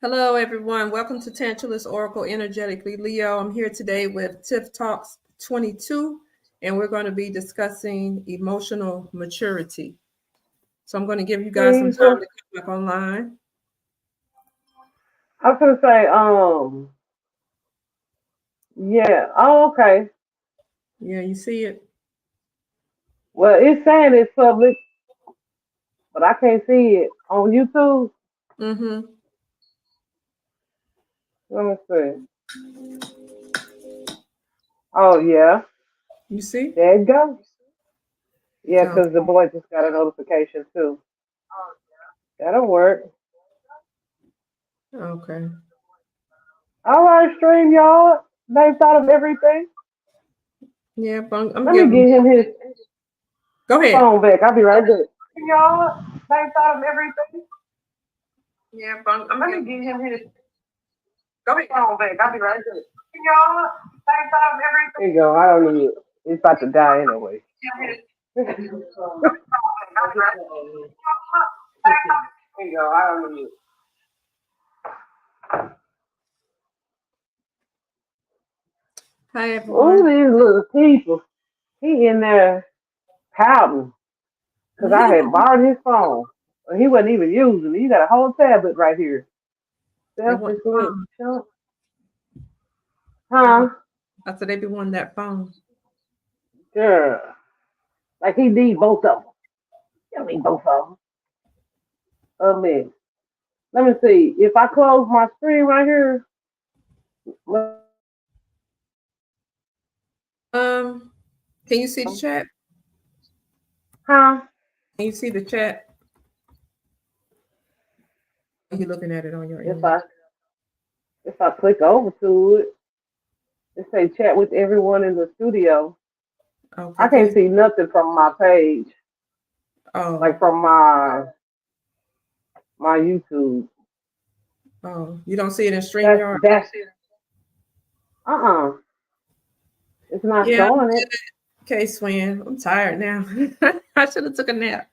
Hello, everyone. Welcome to Tantalus Oracle Energetically Leo. I'm here today with Tiff Talks 22, and we're going to be discussing emotional maturity. So I'm going to give you guys some See, time to come back online. I was gonna say, yeah. Oh, okay. Yeah, you see it? Well, it's saying it's public, but I can't see it on YouTube. Mm-hmm. Let me see. Oh, yeah. You see? There you go. Yeah, Okay. 'cause the boy just got a notification too. That'll work. Okay. All right, stream y'all. They thought of everything. Yeah, but I'm Let me giving. get him his Go ahead. phone back. I'll be right back. Y'all, they thought of everything. Yeah, but I'm Let me giving. get him his Go ahead. phone back. I'll be right back. Y'all, they thought of everything. There you go. I don't need it. It's about to die anyway. There you go. I don't need it. Hi, Ooh, everyone. these little people. He in there pouting because I had borrowed his phone. He wasn't even using it. He got a whole tablet right here. They want Selfish the little phone. chump. They want. Huh? I said they be wanting that phone. Girl. Like he need both of them. He don't need both of them. Oh, man. Let me see. If I close my screen right here, let me see. Um, can you see the chat? Huh? Can you see the chat? You looking at it on your If end? I click over to it, it say chat with everyone in the studio. Okay. I Can can't you? see nothing from my page, like Oh, from my YouTube. oh, you don't see it in That's StreamYard? that's uh It's not Yeah. showing it. Okay, Swin. I'm tired now. I should have took a nap.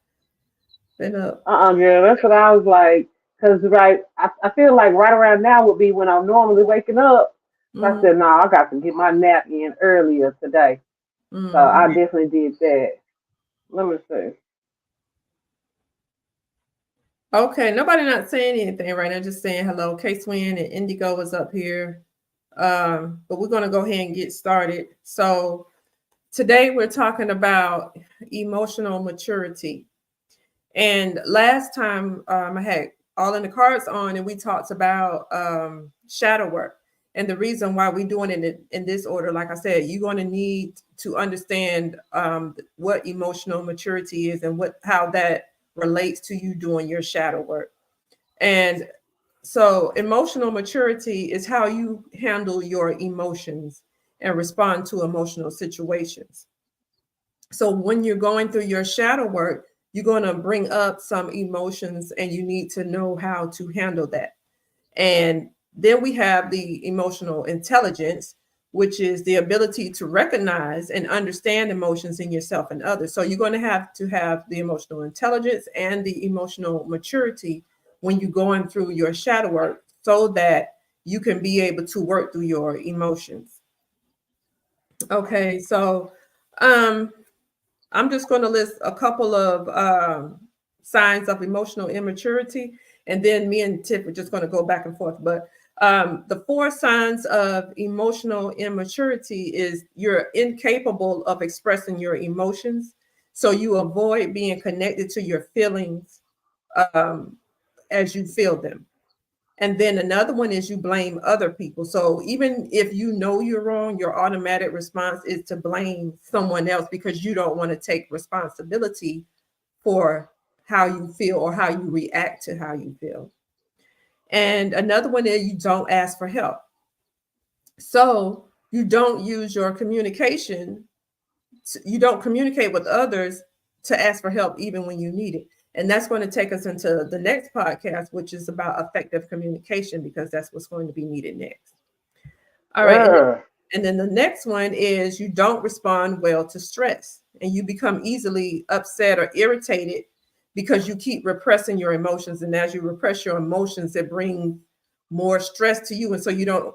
Been up. Girl. That's what I was like. Cause right, I feel like right around now would be when I'm normally waking up. So I Mm-hmm. said, no, I got to get my nap in earlier today. So I Mm-hmm. definitely did that. Let me see. Okay, nobody not saying anything right now. Just saying hello. K Swin and Indigo is up here. But we're gonna go ahead and get started. So today we're talking about emotional maturity. And last time I had all in the cards on, and we talked about shadow work. And the reason why we're doing it in this order, like I said, you're going to need to understand what emotional maturity is and what how that relates to you doing your shadow work. And so, emotional maturity is how you handle your emotions and respond to emotional situations. So when you're going through your shadow work, you're going to bring up some emotions and you need to know how to handle that. And then we have the emotional intelligence, which is the ability to recognize and understand emotions in yourself and others. So you're going to have the emotional intelligence and the emotional maturity when you're going through your shadow work so that you can be able to work through your emotions. Okay, so um, I'm just going to list a couple of signs of emotional immaturity, and then me and Tiff are just going to go back and forth. But the four signs of emotional immaturity is you're incapable of expressing your emotions, so you avoid being connected to your feelings um, as you feel them. And then another one is you blame other people. So even if you know you're wrong, your automatic response is to blame someone else because you don't want to take responsibility for how you feel or how you react to how you feel. And another one is you don't ask for help. So you don't use your communication, you don't communicate with others to ask for help even when you need it. And that's going to take us into the next podcast, which is about effective communication, because that's what's going to be needed next. All right. Girl. And then the next one is you don't respond well to stress and you become easily upset or irritated because you keep repressing your emotions. And as you repress your emotions, it brings more stress to you, and so you don't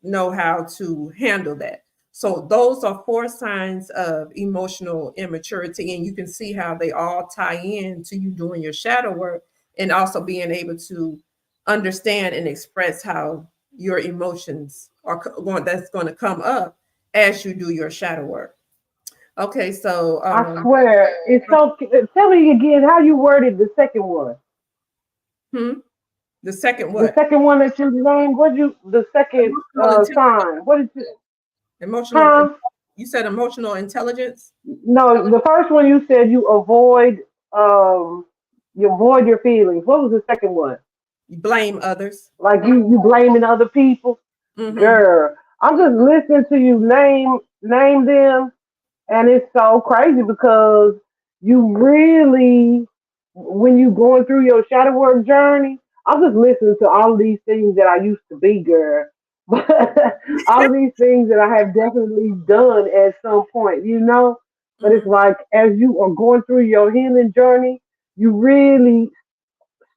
know how to handle that. So those are four signs of emotional immaturity, and you can see how they all tie in to you doing your shadow work and also being able to understand and express how your emotions are going, that's going to come up as you do your shadow work. Okay, so I swear, it's so. Tell me again how you worded the second one. hmm, the second The what? second one that you named. What you? The second Emotional intelligence. sign. What is it? Emotional. Huh? You said emotional intelligence. No, the first one you said um you avoid your feelings. What was the second one? You blame others. Like you blaming other people. Mm-hmm. Girl, I'm just listening to you name them. And it's so crazy because you really, when you going through your shadow work journey, I'm just listening to all of these things that I used to be, girl. But all of these things that I have definitely done at some point, you know. But it's Mm-hmm. like as you are going through your healing journey, you really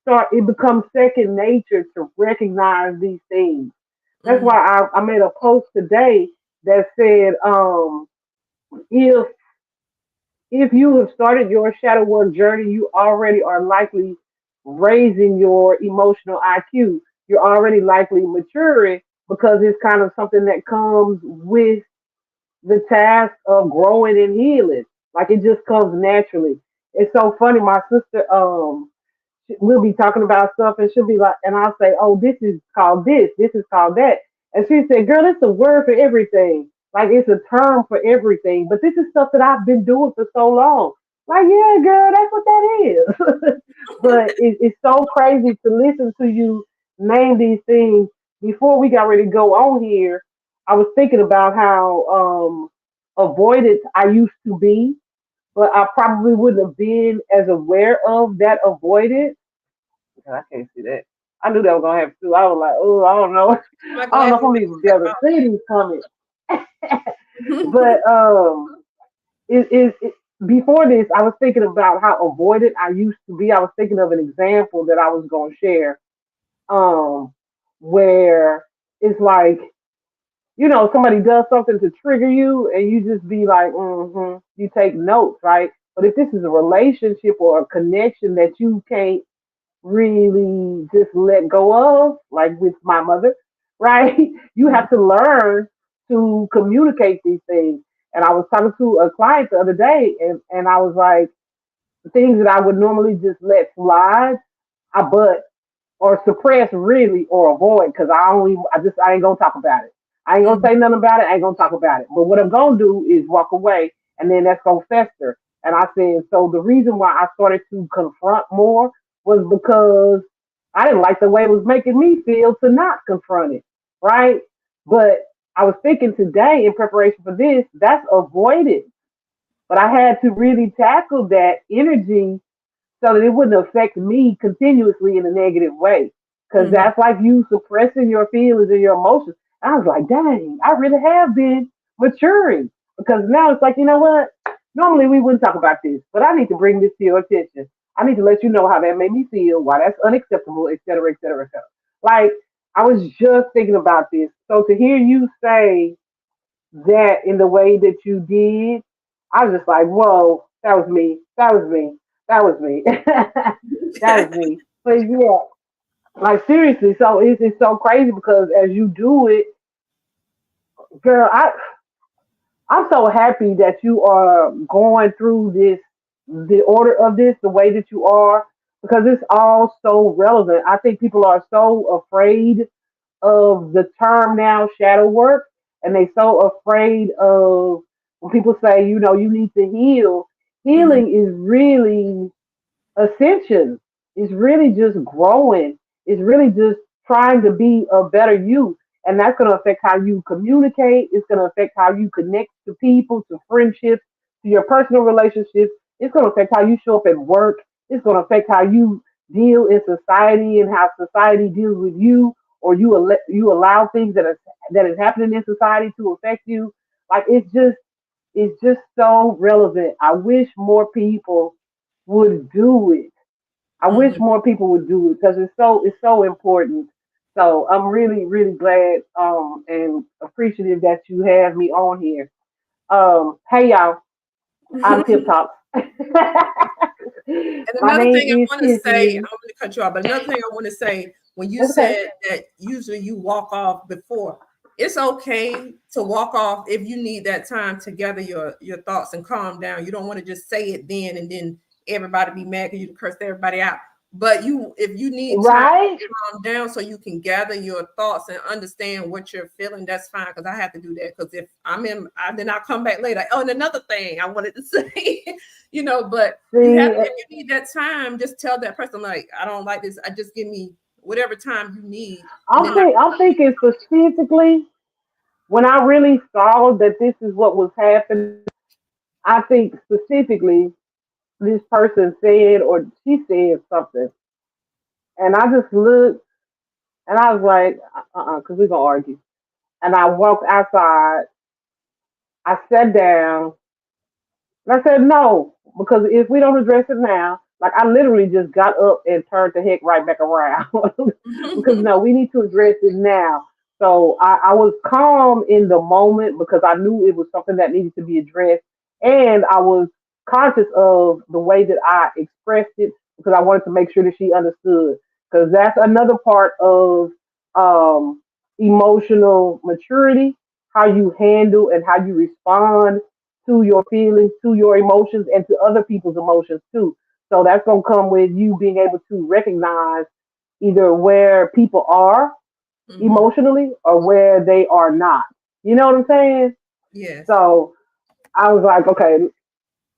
start. It becomes second nature to recognize these things. That's Mm-hmm. why I made a post today that said, if you have started your shadow work journey, you already are likely raising your emotional IQ. You're already likely maturing because it's kind of something that comes with the task of growing and healing. Like it just comes naturally. It's so funny. My sister, we'll be talking about stuff and she'll be like, and I'll say, oh, this is called that. And she said, girl, it's a word for everything. Like it's a term for everything. But this is stuff that I've been doing for so long. Like, yeah, girl, that's what that is. But it's so crazy to listen to you name these things. Before we got ready to go on here, I was thinking about how avoidant I used to be, but I probably wouldn't have been as aware of that avoidance. I can't see that. I knew that was gonna happen too. I was like, oh, I don't know. My I don't know glasses if I'm even be able to see these coming. make But it before this, I was thinking about how avoidant I used to be. I was thinking of an example that I was gonna share, um, where it's like somebody does something to trigger you, and you just be like, you take notes, right? But if this is a relationship or a connection that you can't really just let go of, like with my mother, right? You Mhm. have to learn to communicate these things. And I was talking to a client the other day, and I was like, the things that I would normally just let slide, but or suppress really or avoid because I ain't gonna talk about it. I ain't gonna Mhm. say nothing about it. I ain't gonna talk about it. But what I'm gonna do is walk away, and then that's gonna fester. And I said, so the reason why I started to confront more was because I didn't like the way it was making me feel to not confront it, right? But I was thinking today in preparation for this, that's avoided. But I had to really tackle that energy so that it wouldn't affect me continuously in a negative way. Because Mhm. that's like you suppressing your feelings and your emotions. I was like, dang, I really have been maturing. Because now it's like, you know what? Normally we wouldn't talk about this, but I need to bring this to your attention. I need to let you know how that made me feel, why that's unacceptable, et cetera, et cetera, et cetera. Like, I was just thinking about this. So to hear you say that in the way that you did, I was just like, whoa, that was me. That was me. That was me. That was me. But yeah, like seriously, so it's so crazy because as you do it, girl, I'm so happy that you are going through this, the order of this, the way that you are, because it's all so relevant. I think people are so afraid of the term now shadow work, and they so afraid of when people say, you need to heal. Mhm. Healing is really ascension. It's really just growing. It's really just trying to be a better you. And that's going to affect how you communicate. It's going to affect how you connect to people, to friendships, to your personal relationships. It's going to affect how you show up at work. It's going to affect how you deal in society and how society deals with you, or you allow things that is happening in society to affect you. Like it's just so relevant. I wish more people would do it. I wish Mhm. more people would do it because it's so important. So I'm really, really glad and appreciative that you have me on here. Hey y'all, I'm Tip Top. And My another name thing is I want to say, Tiffany. I'm going to cut you off, but another thing I want to say, when you That's okay. said that usually you walk off before, it's okay to walk off if you need that time to gather your thoughts and calm down. You don't want to just say it then everybody be mad because you cursed everybody out. But if you need time Right? to calm down so you can gather your thoughts and understand what you're feeling, that's fine. Because I have to do that. Because if then I'll come back later. Oh, and another thing I wanted to say, but you have See, if you need that time, just tell that person like, I don't like this. I just give me whatever time you need, and then I'm thinking specifically when I really saw that this is what was happening. I think specifically this person said or she said something, and I just looked and I was like, because we're gonna argue. And I walked outside. I sat down and I said, no, because if we don't address it now, like I literally just got up and turned the heck right back around. Because no, we need to address it now. So I was calm in the moment because I knew it was something that needed to be addressed. And I was conscious of the way that I expressed it because I wanted to make sure that she understood. Because that's another part of um, emotional maturity, how you handle and how you respond to your feelings, to your emotions, and to other people's emotions too. So that's going to come with you being able to recognize either where people are Mhm. emotionally or where they are not. You know what I'm saying? Yes. So I was like, okay,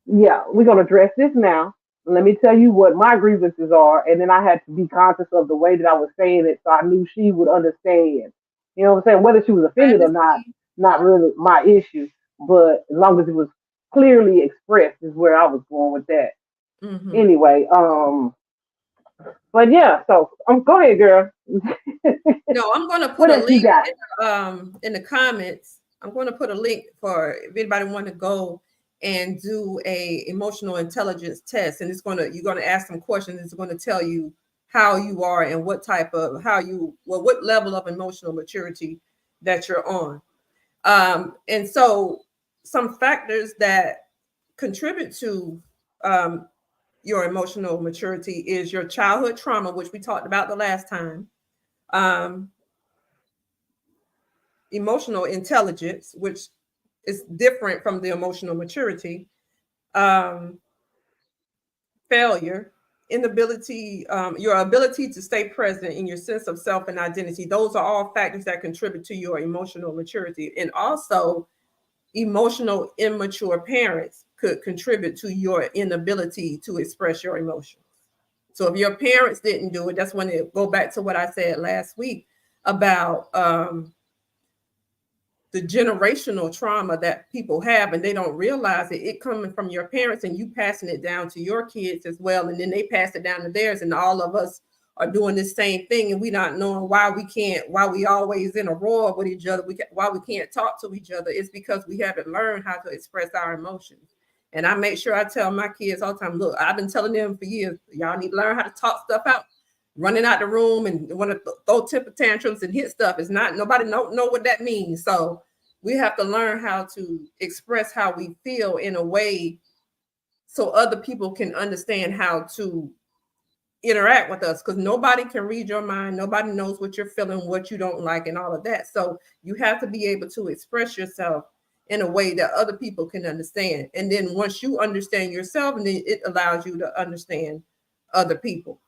yeah, we're going to address this now. Let me tell you what my grievances are. And then I had to be conscious of the way that I was saying it so I knew she would understand. You know what I'm saying? Whether she was offended or not, Honesty. not really my issue. But as long as it was clearly expressed is where I was going with that. Mhm. Anyway, but yeah, so go ahead, girl. No, I'm going to put What a else you link got? in the comments. I'm going to put a link for if anybody want to go and do a emotional intelligence test, and you're going to ask some questions. It's going to tell you how you are and what type of what level of emotional maturity that you're on. And so some factors that contribute to um, your emotional maturity is your childhood trauma, which we talked about the last time. Um, Emotional intelligence, which is different from the emotional maturity. Um, Failure, inability, your ability to stay present in your sense of self and identity. Those are all factors that contribute to your emotional maturity. And also, emotional immature parents could contribute to your inability to express your emotions. So if your parents didn't do it, that's when it go back to what I said last week about the generational trauma that people have and they don't realize it coming from your parents and you passing it down to your kids as well, and then they pass it down to theirs, and all of us are doing this same thing and we not knowing why we always in a roar with each other, why we can't talk to each other. It's because we haven't learned how to express our emotions. And I make sure I tell my kids all the time, look, I've been telling them for years, y'all need to learn how to talk stuff out. Running out the room and want to throw temper tantrums and hit stuff is not, nobody know what that means. So we have to learn how to express how we feel in a way so other people can understand how to interact with us, because nobody can read your mind. Nobody knows what you're feeling, what you don't like, and all of that. So you have to be able to express yourself in a way that other people can understand. And then once you understand yourself, and then it allows you to understand other people.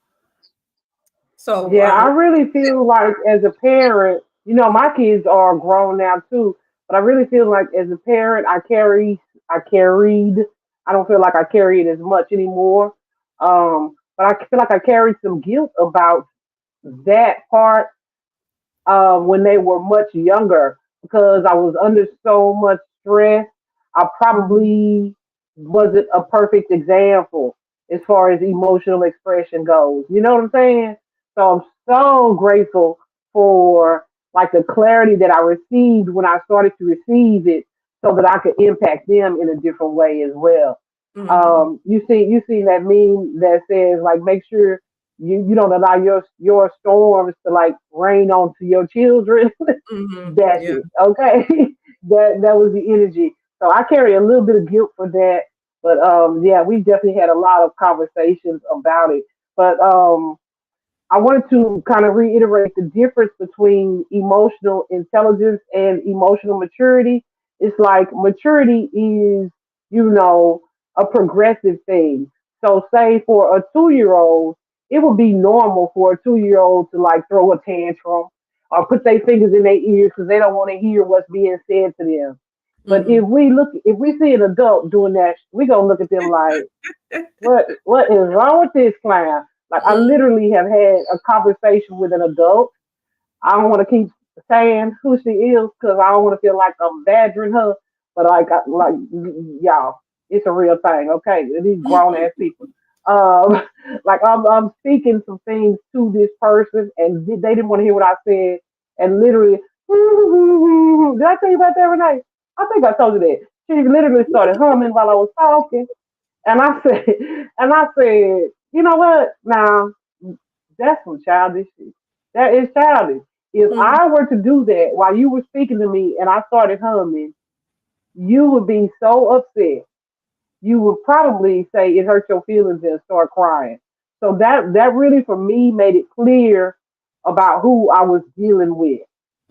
So Yeah, I really feel like as a parent, my kids are grown now too, but I really feel like as a parent, I carried, I don't feel like I carry it as much anymore. But I feel like I carried some guilt about that part when they were much younger because I was under so much stress. I probably wasn't a perfect example as far as emotional expression goes. You know what I'm saying? So I'm so grateful for like the clarity that I received when I started to receive it so that I could impact them in a different way as well. mhm. You see that meme that says like make sure You don't allow your storms to like rain onto your children. Mhm. That's Yeah. it. Okay. That was the energy. So I carry a little bit of guilt for that. But yeah, we definitely had a lot of conversations about it. But I wanted to kind of reiterate the difference between emotional intelligence and emotional maturity. It's like maturity is, you know, a progressive thing. So, say for a 2 year old, it would be normal for a 2 year old to like throw a tantrum or put their fingers in their ears because they don't want to hear what's being said to them. But Mhm. if we see an adult doing that, we gonna look at them like, what is wrong with this clown? Like I Mhm. literally have had a conversation with an adult. I don't want to keep saying who she is because I don't want to feel like I'm badgering her. But like y'all, it's a real thing. Okay, these grown ass people. Um, like I'm speaking some things to this person, and they didn't want to hear what I said, and literally, did I tell you about that, Renee? I think I told you that. She literally started humming while I was talking, and I said, you know what? Now that's some childish shit. That is childish. If Mhm. I were to do that while you were speaking to me and I started humming, you would be so upset. You would probably say it hurt your feelings and start crying. So that really for me made it clear about who I was dealing with,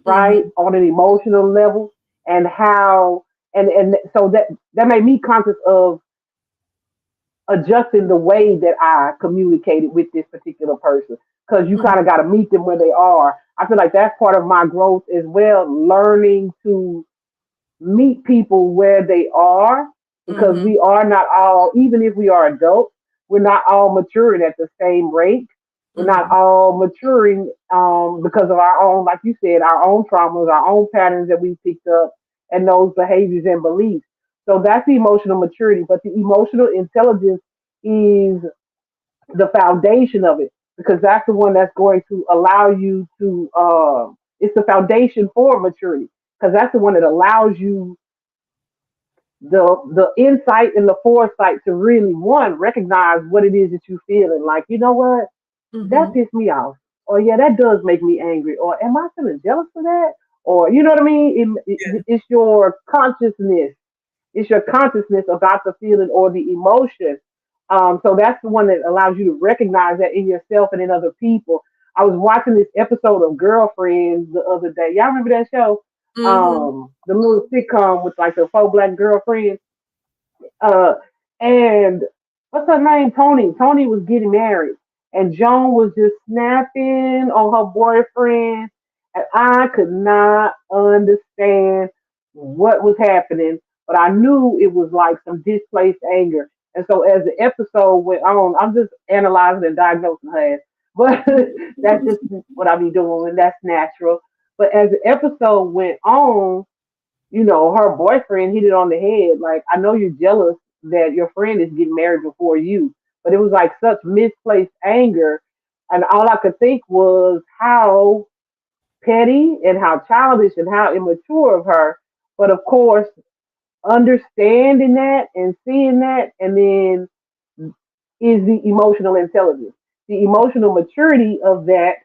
right? Mhm. On an emotional level and how and so that made me conscious of adjusting the way that I communicated with this particular person because you Mhm. kind of got to meet them where they are. I feel like that's part of my growth as well, learning to meet people where they are because Mhm. we are not all, even if we are adults, we're not all maturing at the same rate. We're not Mhm. all maturing because of our own, like you said, our own traumas, our own patterns that we picked up, and those behaviors and beliefs. So that's the emotional maturity. But the emotional intelligence is the foundation of it because that's the one that's going to allow you to, it's the foundation for maturity because that's the one that allows you the insight and the foresight to really one recognize what it is that you're feeling. Like, you know what, that Mhm. pissed me off, or yeah, that does make me angry, or am I feeling jealous for that, or you know what I mean? Yeah. It's your consciousness. It's your consciousness about the feeling or the emotion. So that's the one that allows you to recognize that in yourself and in other people. I was watching this episode of Girlfriends the other day. Y'all remember that show? Mhm. The little sitcom with like the four black girlfriends. Uh, and what's her name? Tony. Tony was getting married, and Joan was just snapping on her boyfriend, and I could not understand what was happening, but I knew it was like some displaced anger. And so as the episode went on, I'm just analyzing and diagnosing her ass. But that's just what I be doing, and that's natural. But as the episode went on, her boyfriend hit it on the head. Like, I know you're jealous that your friend is getting married before you, but it was like such misplaced anger. And all I could think was how petty and how childish and how immature of her. But of course, understanding that and seeing that, and then is the emotional intelligence. The emotional maturity of that,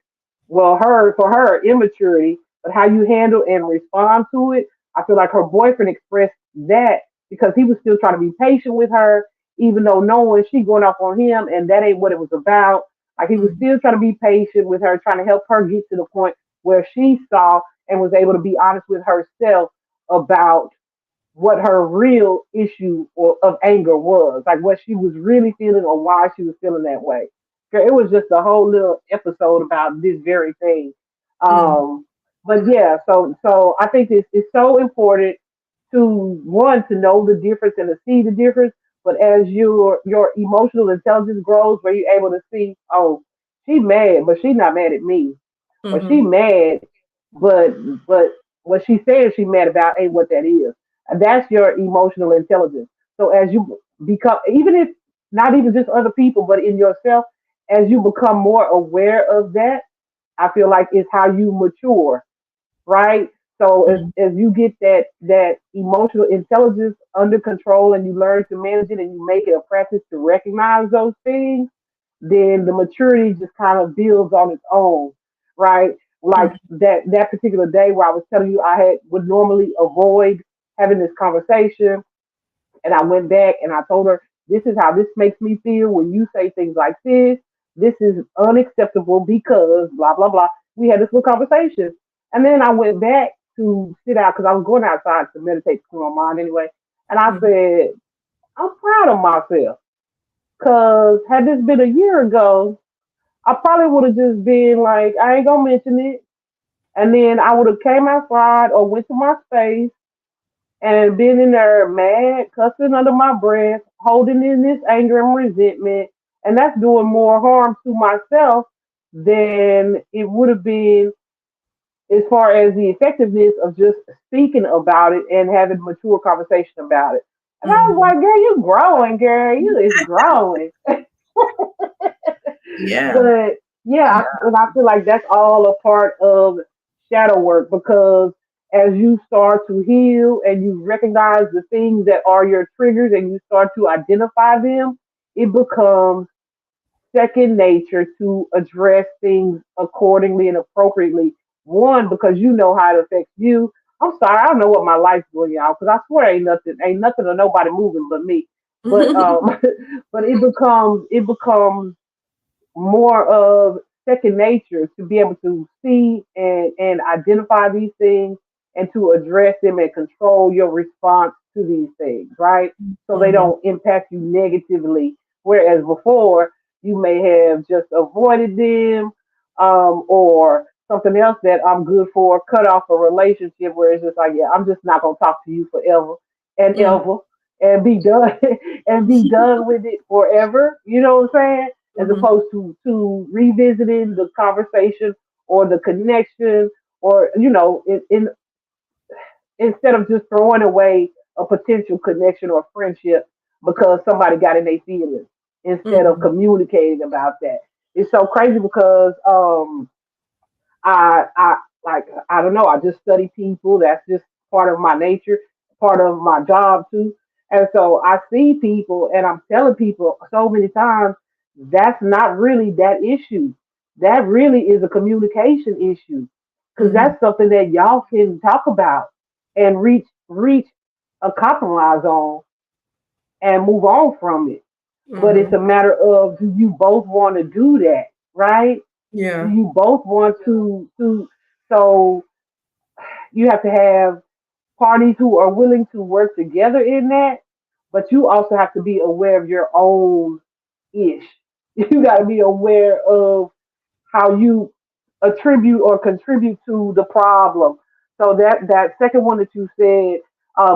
well, for her, immaturity, but how you handle and respond to it. I feel like her boyfriend expressed that because he was still trying to be patient with her, even though knowing she going off on him and that ain't what it was about. Like he was Mhm. still trying to be patient with her, trying to help her get to the point where she saw and was able to be honest with herself about what her real issue of anger was, like what she was really feeling or why she was feeling that way. It was just a whole little episode about this very thing. Mhm. But yeah, so I think it's so important to one to know the difference and to see the difference. But as your emotional intelligence grows, where you're able to see, oh, she mad, but she's not mad at me, or she Mhm. mad, but but what she's saying she mad about ain't what that is. That's your emotional intelligence. So as you become, even if not even just other people, but in yourself, as you become more aware of that, I feel like it's how you mature, right? So Mhm. as you get that emotional intelligence under control and you learn to manage it and you make it a practice to recognize those things, then the maturity just kind of builds on its own, right? Like that particular day where I was telling you I had would normally avoid having this conversation, and I went back and I told her, this is how this makes me feel when you say things like this. This is unacceptable because blah, blah, blah. We had this little conversation. And then I went back to sit out because I was going outside to meditate to clear my mind anyway. And I Mhm. said, I'm proud of myself because had this been a year ago, I probably would have just been like, I ain't gonna mention it. And then I would have came outside or went to my space and being in there mad, cussing under my breath, holding in this anger and resentment, and that's doing more harm to myself than it would have been as far as the effectiveness of just speaking about it and having mature conversation about it. And I was Mhm. like, girl, you growing, girl, you is growing. Yeah. But yeah, and I feel like that's all a part of shadow work because as you start to heal and you recognize the things that are your triggers and you start to identify them, it becomes second nature to address things accordingly and appropriately. One, because you know how it affects you. I'm sorry, I don't know what my life's doing, y'all, because I swear ain't nothing or nobody moving but me. But but it becomes more of second nature to be able to see and identify these things and to address them and control your response to these things, right? So they Mhm. don't impact you negatively. Whereas before, you may have just avoided them or something else that I'm good for, cut off a relationship where it's just like, yeah, I'm just not going to talk to you forever and Mhm. ever and be done and be done with it forever. You know what I'm saying? As Mhm. opposed to revisiting the conversation or the connection or instead of just throwing away a potential connection or friendship because somebody got in their feelings instead of Mhm. communicating about that. It's so crazy because I like I don't know. I just study people. That's just part of my nature, part of my job too. And so I see people, and I'm telling people so many times that's not really that issue. That really is a communication issue because Mhm. that's something that y'all can talk about and reach a compromise on and move on from it. But it's Mhm. a matter of do you both want to do that, right? Do Yeah. you both want to so you have to have parties who are willing to work together in that, but you also have to be aware of your own ish. You got to be aware of how you attribute or contribute to the problem. So that second one that you said,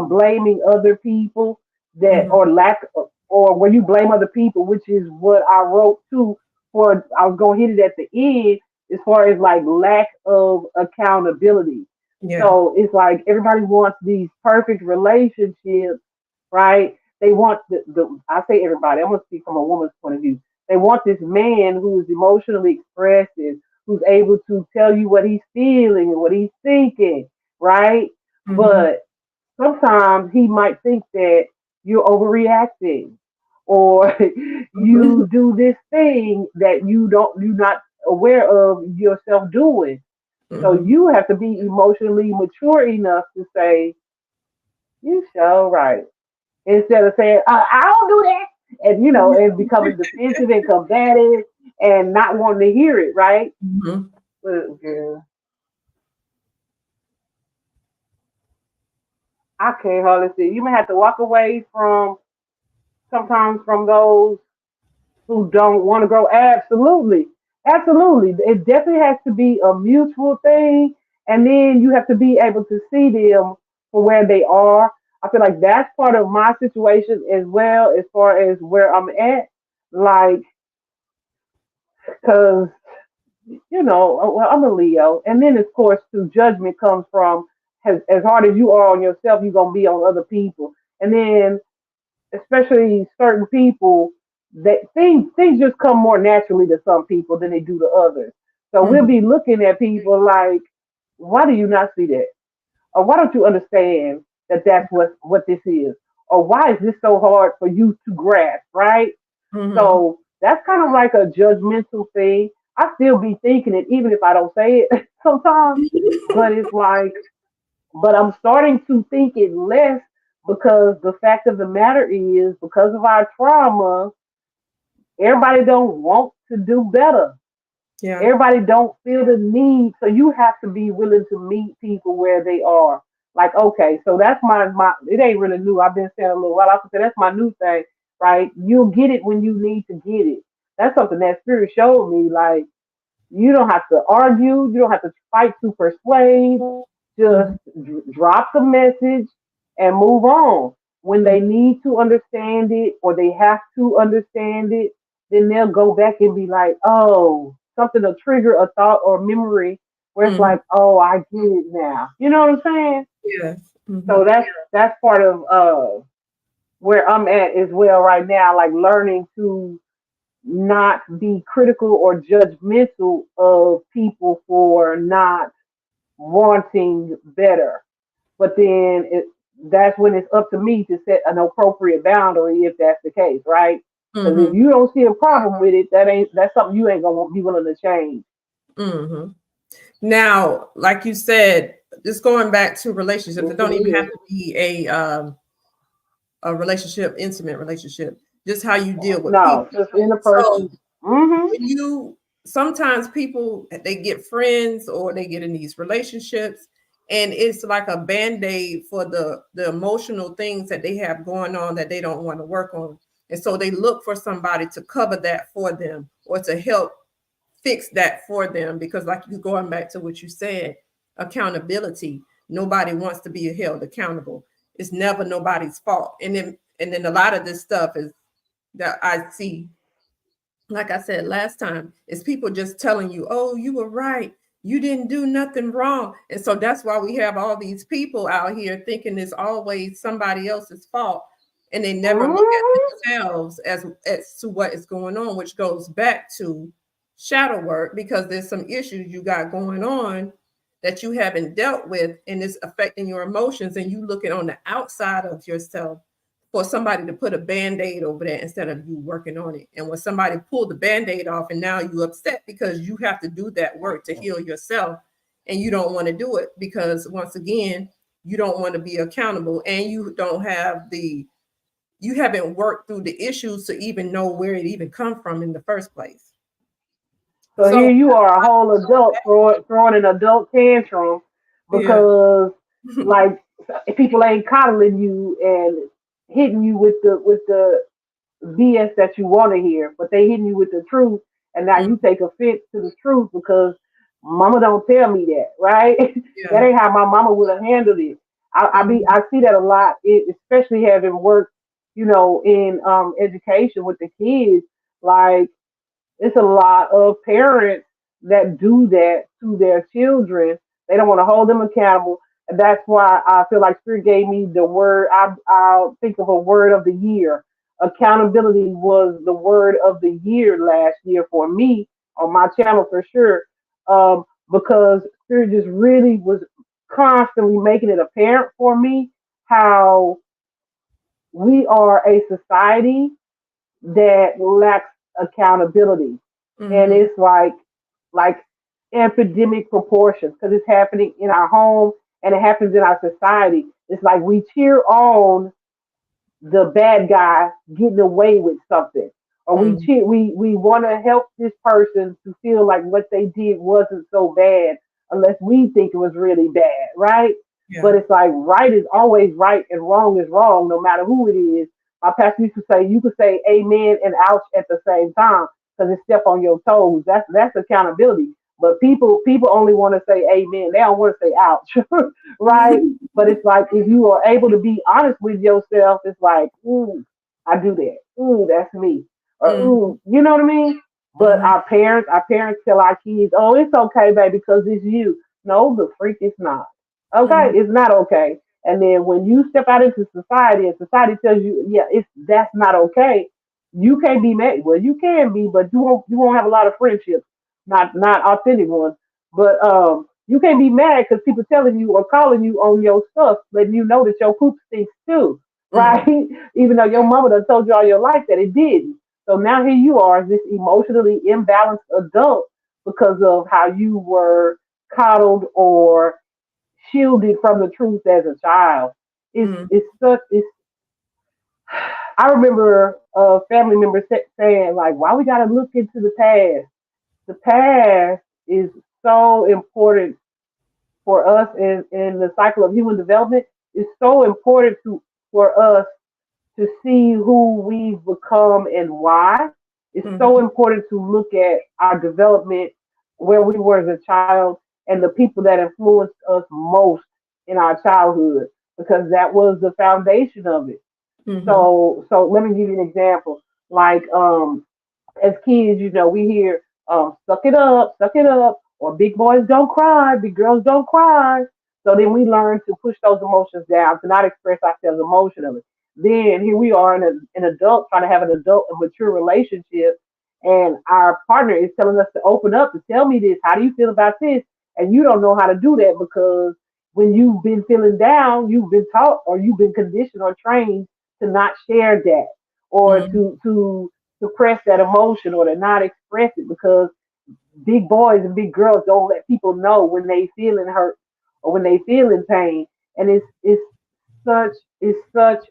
blaming other people that Mhm. or lack or when you blame other people, which is what I wrote too. For I was gonna hit it at the end as far as like lack of accountability. Yeah. So it's like everybody wants these perfect relationships, right? They want the I say everybody, I'm gonna speak from a woman's point of view. They want this man who is emotionally expressive, who's able to tell you what he's feeling and what he's thinking, right? Mhm. But sometimes he might think that you're overreacting or Mhm. you do this thing that you're not aware of yourself doing. So Mhm. you have to be emotionally mature enough to say, you so right. Instead of saying, I don't do that. And, and becoming defensive and combative and not wanting to hear it, right? Mhm. But, girl, I can't hardly see. You may have to walk away from sometimes from those who don't want to grow. Absolutely. Absolutely. It definitely has to be a mutual thing. And then you have to be able to see them for where they are. I feel like that's part of my situation as well, as far as where I'm at. Like, because, well, I'm a Leo. And then, of course, too, judgment comes from as hard as you are on yourself, you're going to be on other people. And then especially certain people, that things just come more naturally to some people than they do to others. So we'll Mhm. be looking at people like, why do you not see that? Or why don't you understand that that's what this is? Or why is this so hard for you to grasp, right? Mhm. So that's kind of like a judgmental thing. I still be thinking it even if I don't say it sometimes, but it's like, but I'm starting to think it less because the fact of the matter is because of our trauma, everybody don't want to do better. Yeah. Everybody don't feel the need, so you have to be willing to meet people where they are. Like, okay, so that's my. It ain't really new. I've been saying a little while. I can say that's my new thing, right? You'll get it when you need to get it. That's something that spirit showed me. Like, you don't have to argue. You don't have to fight to persuade. Just Mhm. drop the message and move on. When Mhm. they need to understand it or they have to understand it, then they'll go back and be like, oh, something to trigger a thought or memory where it's Mhm. like, oh, I get it now. You know what I'm saying? Yes. So Mhm. that's part of where I'm at as well right now, like learning to not be critical or judgmental of people for not wanting better. But then that's when it's up to me to set an appropriate boundary if that's the case, right? Because if Mhm. you don't see a problem with it, that's something you ain't gonna be willing to change. Mhm. Now, like you said, just going back to relationships, Yes, it it don't even have is. to be a relationship, intimate relationship. Just how you deal with No, people. just in a So person. Mm-hmm. when you sometimes people they get friends or they get in these relationships and it's like a band-aid for the emotional things that they have going on that they don't want to work on. And so they look for somebody to cover that for them or to help fix that for them because like you going back to what you said, accountability. Nobody wants to be held accountable. It's never nobody's fault. And then a lot of this stuff is that I see, like I said last time, is people just telling you, oh, you were right. You didn't do nothing wrong. And so that's why we have all these people out here thinking it's always somebody else's fault. And they never look Mm-hmm. at themselves as to what is going on, which goes back to shadow work because there's some issues you got going on that you haven't dealt with and it's affecting your emotions. And you looking on the outside of yourself for somebody to put a band-aid over that instead of you working on it. And when somebody pulled the band-aid off and now you upset because you have to do that work to heal yourself and you don't want to do it because once again, you don't want to be accountable and you haven't worked through the issues to even know where it even come from in the first place. So So here you are, a whole adult throwing an adult tantrum yeah. because like people ain't coddling you and hitting you with the BS that you want to hear, but they hitting you with the truth, and now Mm, you take offense to the truth because mama don't tell me that, right? That yeah. ain't how my mama would have handled it. Mhm, I see that a lot, especially having worked, in education with the kids. Like it's a lot of parents that do that to their children. They don't want to hold them accountable. And that's why I feel like Spirit gave me the word. I'll think of a word of the year. Accountability was the word of the year last year for me on my channel for sure. Because Spirit just really was constantly making it apparent for me how we are a society that lacks accountability. And mhm, it's like epidemic proportions because it's happening in our home and it happens in our society. It's like we cheer on the bad guy getting away with something. Or mhm. we want to help this person to feel like what they did wasn't so bad unless we think it was really bad, right? But Yeah. it's like right is always right and wrong is wrong, no matter who it is. My pastor used to say you could say amen and ouch at the same time because it step on your toes. That's accountability. But people only want to say amen. They don't want to say ouch, right? But it's like if you are able to be honest with yourself, it's like, ooh, I do that. Ooh, that's me. Or Mhm, ooh, you know what I mean? But mhm, our parents tell our kids, oh, it's okay, baby, because it's you. No, the freak is not. Okay, mhm, it's not okay. And then when you step out into society and society tells you, yeah, that's not okay, you can't be mad. Well, you can be, but you won't have a lot of friendships, not authentic ones. But you can't be mad because people telling you or calling you on your stuff, letting you know that your poop stinks too, mhm. right? Even though your mama done told you all your life that it didn't. So now here you are, this emotionally imbalanced adult because of how you were coddled or shielded from the truth as a child. Mm, It's such it's I remember a family member saying like, "Why we gotta look into the past? The past is so important for us in the cycle of human development. It's so important for us to see who we've become and why. It's so mhm, important to look at our development, where we were as a child, and the people that influenced us most in our childhood, because that was the foundation of it. mhm, So let me give you an example. Like as kids, we hear suck it up, or big boys don't cry, big girls don't cry. So then we learn to push those emotions down, to not express ourselves emotionally. Then here we are in an adult trying to have an adult and mature relationship, and our partner is telling us to open up, to tell me this. How do you feel about this? And you don't know how to do that because when you've been feeling down, you've been taught or you've been conditioned or trained to not share that, or mhm, to suppress that emotion or to not express it, because big boys and big girls don't let people know when they feeling hurt or when they feeling pain. And such it's such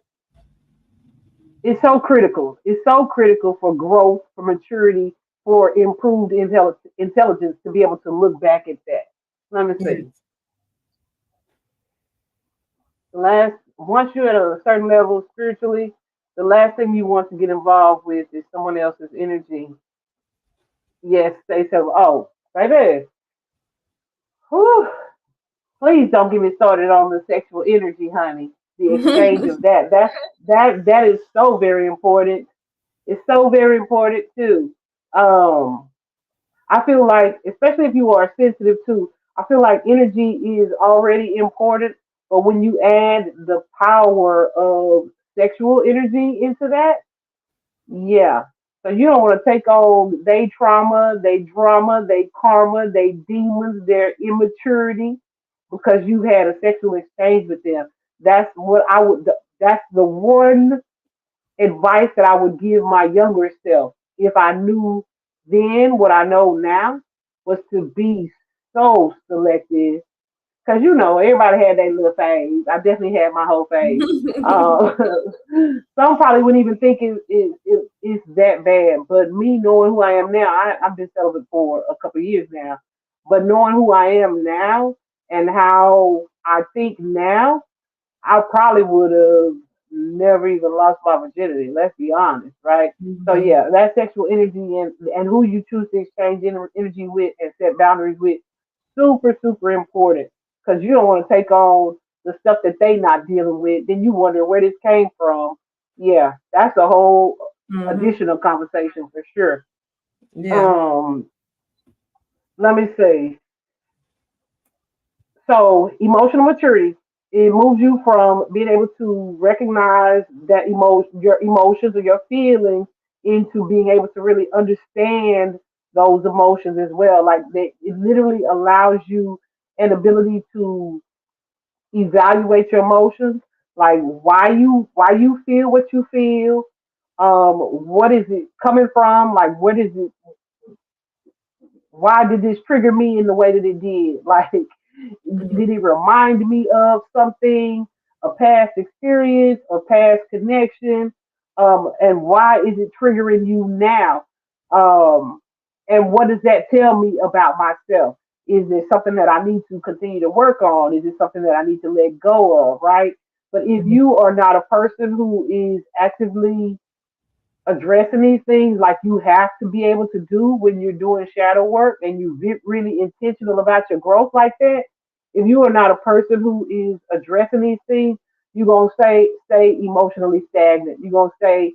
it's so critical. It's so critical for growth, for maturity, for improved intelligence to be able to look back at that. Let me see. yes. Last Once you're at a certain level spiritually, the last thing you want to get involved with is someone else's energy. Yes, they say, oh, baby, whew, please don't get me started on the sexual energy, honey. The exchange of that. That is so very important. It's so very important too. Um, I feel like, especially if you are sensitive too, I feel like energy is already important, but when you add the power of sexual energy into that, yeah. So you don't want to take on they trauma, they drama, they karma, they demons, their immaturity because you had a sexual exchange with them. That's what I would. That's the one advice that I would give my younger self if I knew then what I know now, was to be so selective, because everybody had their little phase. I definitely had my whole phase. Uh, some probably wouldn't even think it's that bad, but me knowing who I am now, I've been celibate for a couple of years now, but knowing who I am now and how I think now, I probably would have never even lost my virginity. Let's be honest, right? So Mhm, yeah, that sexual energy and who you choose to exchange energy with and set boundaries with, super super important, because you don't want to take on the stuff that they not dealing with. Then you wonder where this came from. Yeah, that's a whole mhm. additional conversation for sure. Yeah. Um, Let me see. So emotional maturity, it moves you from being able to recognize that your emotions or your feelings, into being able to really understand those emotions as well. Like it literally allows you an ability to evaluate your emotions, like why you feel what you feel, what is it coming from, like what is it, why did this trigger me in the way that it did? Like, did Mhm, it remind me of something, a past experience or past connection? And why is it triggering you now? Um, and what does that tell me about myself? Is it something that I need to continue to work on? Is it something that I need to let go of? Right. But if mhm, you are not a person who is actively addressing these things, like you have to be able to do when you're doing shadow work and you really intentional about your growth like that, if you are not a person who is addressing these things, you're going to stay emotionally stagnant. You're going to stay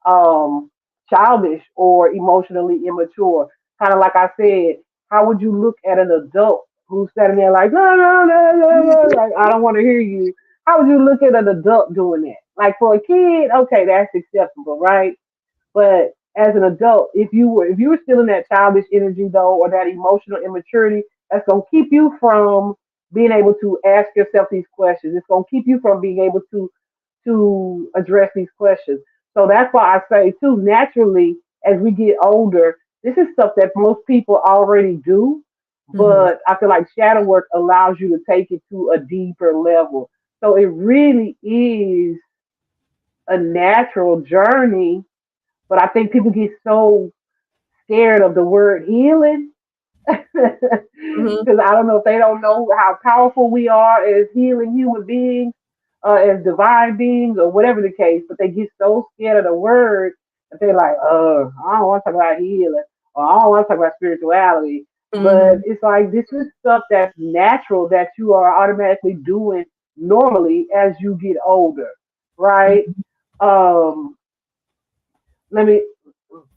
um, childish or emotionally immature. Kind of like I said, how would you look at an adult who's standing there like, no, no, no, no, no, like, I don't want to hear you? How would you look at an adult doing that? Like for a kid, okay, that's acceptable, right? But as an adult, if you were still in that childish energy though, or that emotional immaturity, that's gonna keep you from being able to ask yourself these questions. It's gonna keep you from being able to address these questions. So that's why I say too, naturally, as we get older, this is stuff that most people already do, Mm-hmm. but I feel like shadow work allows you to take it to a deeper level. So it really is a natural journey, but I think people get so scared of the word healing Mm-hmm. because I don't know if they don't know how powerful we are as healing human beings, as divine beings, or whatever the case. But they get so scared of the word that they're like, I don't want to talk about healing, or I don't want to talk about spirituality." But Mm-hmm. it's like this is stuff that's natural that you are automatically doing normally as you get older, right? Um, let me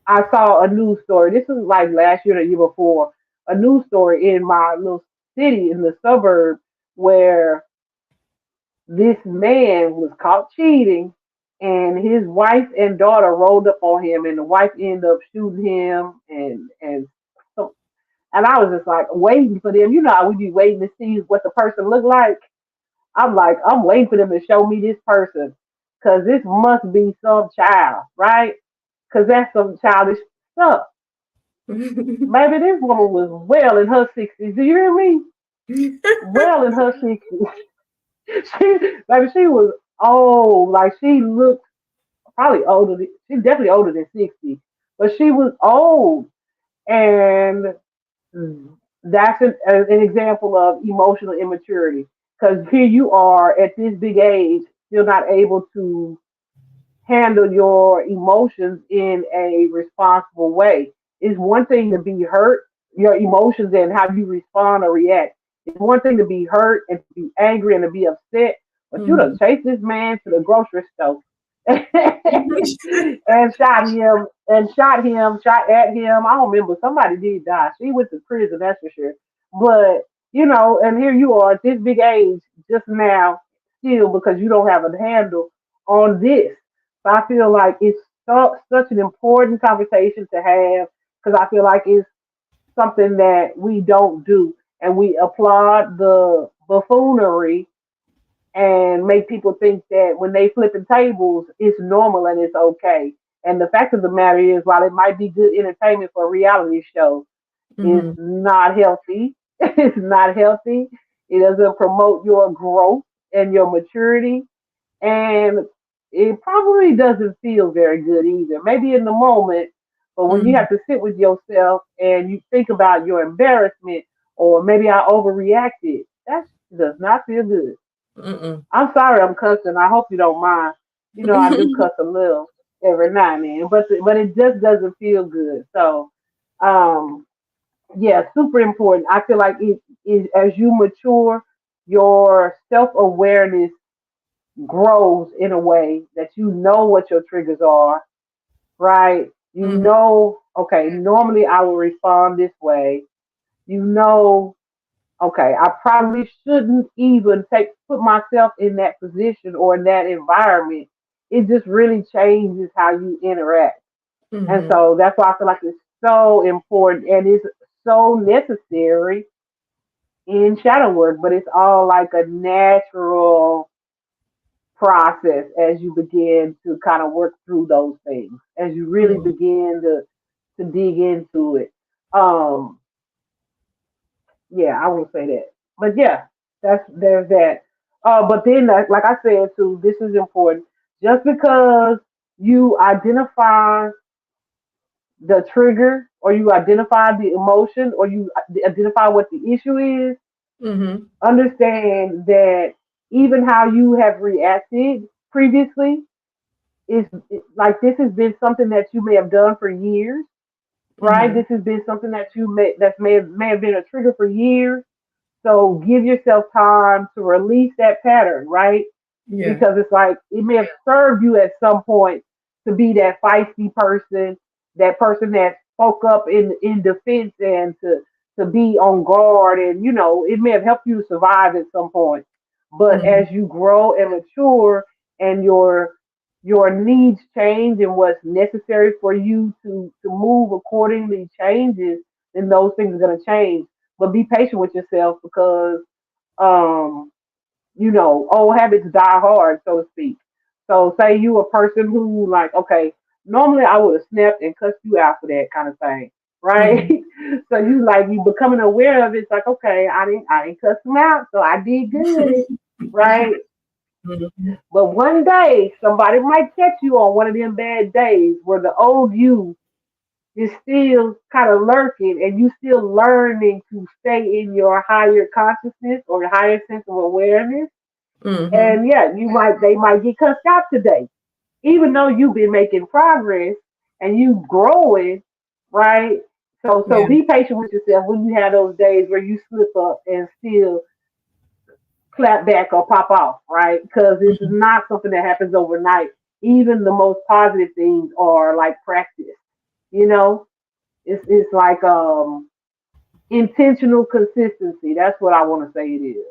I saw a news story. This was like last year or the year before. A news story in my little city in the suburb where this man was caught cheating and his wife and daughter rolled up on him and the wife ended up shooting him and so and I was just like waiting for them. You know how we be waiting to see what the person looked like. I'm like, I'm waiting for them to show me this person. Cause this must be some child, right? Cause that's some childish stuff. Mm-hmm. Baby, this woman was well in her 60s. Do you hear me? Well in her 60s. Baby, she was old. Like, she looked probably older. She's definitely older than 60. But she was old. And that's an example of emotional immaturity. Because here you are at this big age, still not able to handle your emotions in a responsible way. It's one thing to be hurt, your emotions and how you respond or react. It's one thing to be hurt and to be angry and to be upset, but you done chased this man to the grocery store and shot at him. I don't remember. Somebody did die. She went to prison, that's for sure. But, and here you are at this big age just now, still because you don't have a handle on this. So I feel like it's such an important conversation to have because I feel like it's something that we don't do. And we applaud the buffoonery and make people think that when they flipping tables, it's normal and it's okay. And the fact of the matter is, while it might be good entertainment for a reality show, it's Mm-hmm. not healthy. It's not healthy. It doesn't promote your growth and your maturity. And it probably doesn't feel very good either. Maybe in the moment, but when you Mm-hmm. have to sit with yourself and you think about your embarrassment or maybe I overreacted, that does not feel good. Mm-mm. I'm sorry I'm cussing. I hope you don't mind. You know I do cuss a little every now and then, but it just doesn't feel good. So, um, yeah, super important. I feel like it is as you mature, your self awareness grows in a way that you know what your triggers are, right? You Mm-hmm. know, okay, normally I will respond this way. You know, okay, I probably shouldn't even put myself in that position or in that environment. It just really changes how you interact. And Mm-hmm. so that's why I feel like it's so important and it's so necessary in shadow work, but it's all like a natural process as you begin to kind of work through those things, as you really begin to dig into it. Um, yeah, I will say that. But yeah, there's that. But then, like I said too, this is important. Just because you identify the trigger, or you identify the emotion, or you identify what the issue is, Mm-hmm. understand that even how you have reacted previously is like this has been something that you may have done for years, right? Mm-hmm. This has been something that may have been a trigger for years. So give yourself time to release that pattern, right? Yeah. Because it's like it may have served you at some point to be that feisty person, that person that spoke up in defense and to be on guard, and it may have helped you survive at some point. But Mm-hmm. as you grow and mature, and your needs change, and what's necessary for you to move accordingly changes, then those things are going to change. But be patient with yourself because um old habits die hard, so to speak. So say you a person who like, okay, normally I would have snapped and cussed you out for that kind of thing, right? Mhm. So you becoming aware of it, it's like, okay, I didn't cuss them out, so I did good, right? Mhm. But one day somebody might catch you on one of them bad days where the old you is still kind of lurking and you still learning to stay in your higher consciousness or your higher sense of awareness. Mhm. And yeah, they might get cussed out today even though you've been making progress and you growing, right? So Yeah. be patient with yourself when you have those days where you slip up and still clap back or pop off, right? Because this is Mhm. not something that happens overnight. Even the most positive things are like practice. You know, it's like intentional consistency. That's what I want to say it is.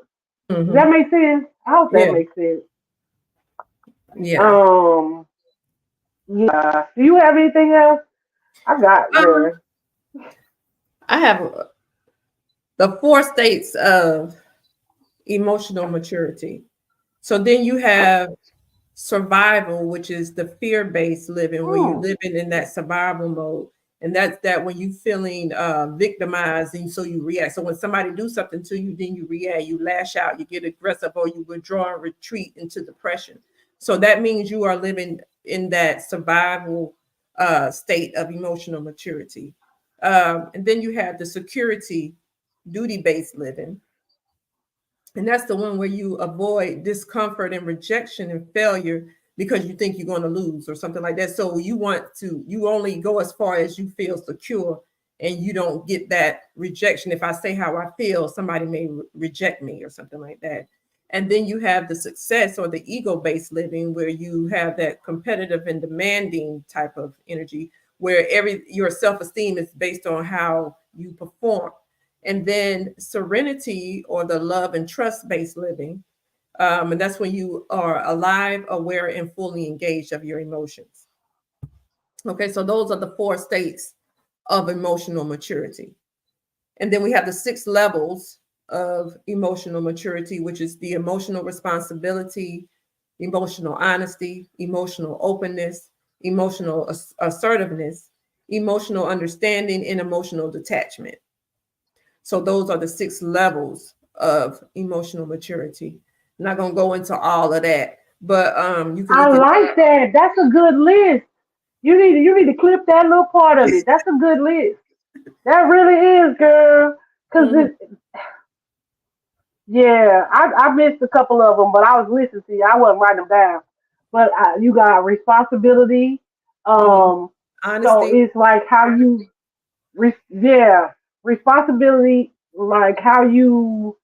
Does that Mhm. make sense? I hope that Yeah. makes sense. Yeah. Um, yeah. Do you have anything else? I got Um, girl. I have the four states of emotional maturity. So then you have survival, which is the fear-based living, where you're Hmm. living in that survival mode. And that's that when you feeling victimized and so you react. So when somebody do something to you, then you react, you lash out, you get aggressive, or you withdraw and retreat into depression. So that means you are living in that survival state of emotional maturity. And then you have the security, duty-based living, and that's the one where you avoid discomfort and rejection and failure because you think you're going to lose or something like that. So you only go as far as you feel secure and you don't get that rejection. If I say how I feel, somebody may reject me or something like that. And then you have the success or the ego based living where you have that competitive and demanding type of energy where your self esteem is based on how you perform. And then serenity or the love and trust based living. And that's when you are alive, aware, and fully engaged of your emotions. Okay, so those are the four states of emotional maturity. And then we have the six levels of emotional maturity, which is the emotional responsibility, emotional honesty, emotional openness, emotional assertiveness, emotional understanding, and emotional detachment. So those are the six levels of emotional maturity. I'm not gonna go into all of that, but you can I look at like that. That's a good list. You need to clip that little part of it. That's a good list. That really is, girl. Cause mhm, yeah, I missed a couple of them, but I was listening to you. I wasn't writing them down. But you got responsibility. mhm. Um, so Honesty. it's like how you, yeah, responsibility, like how you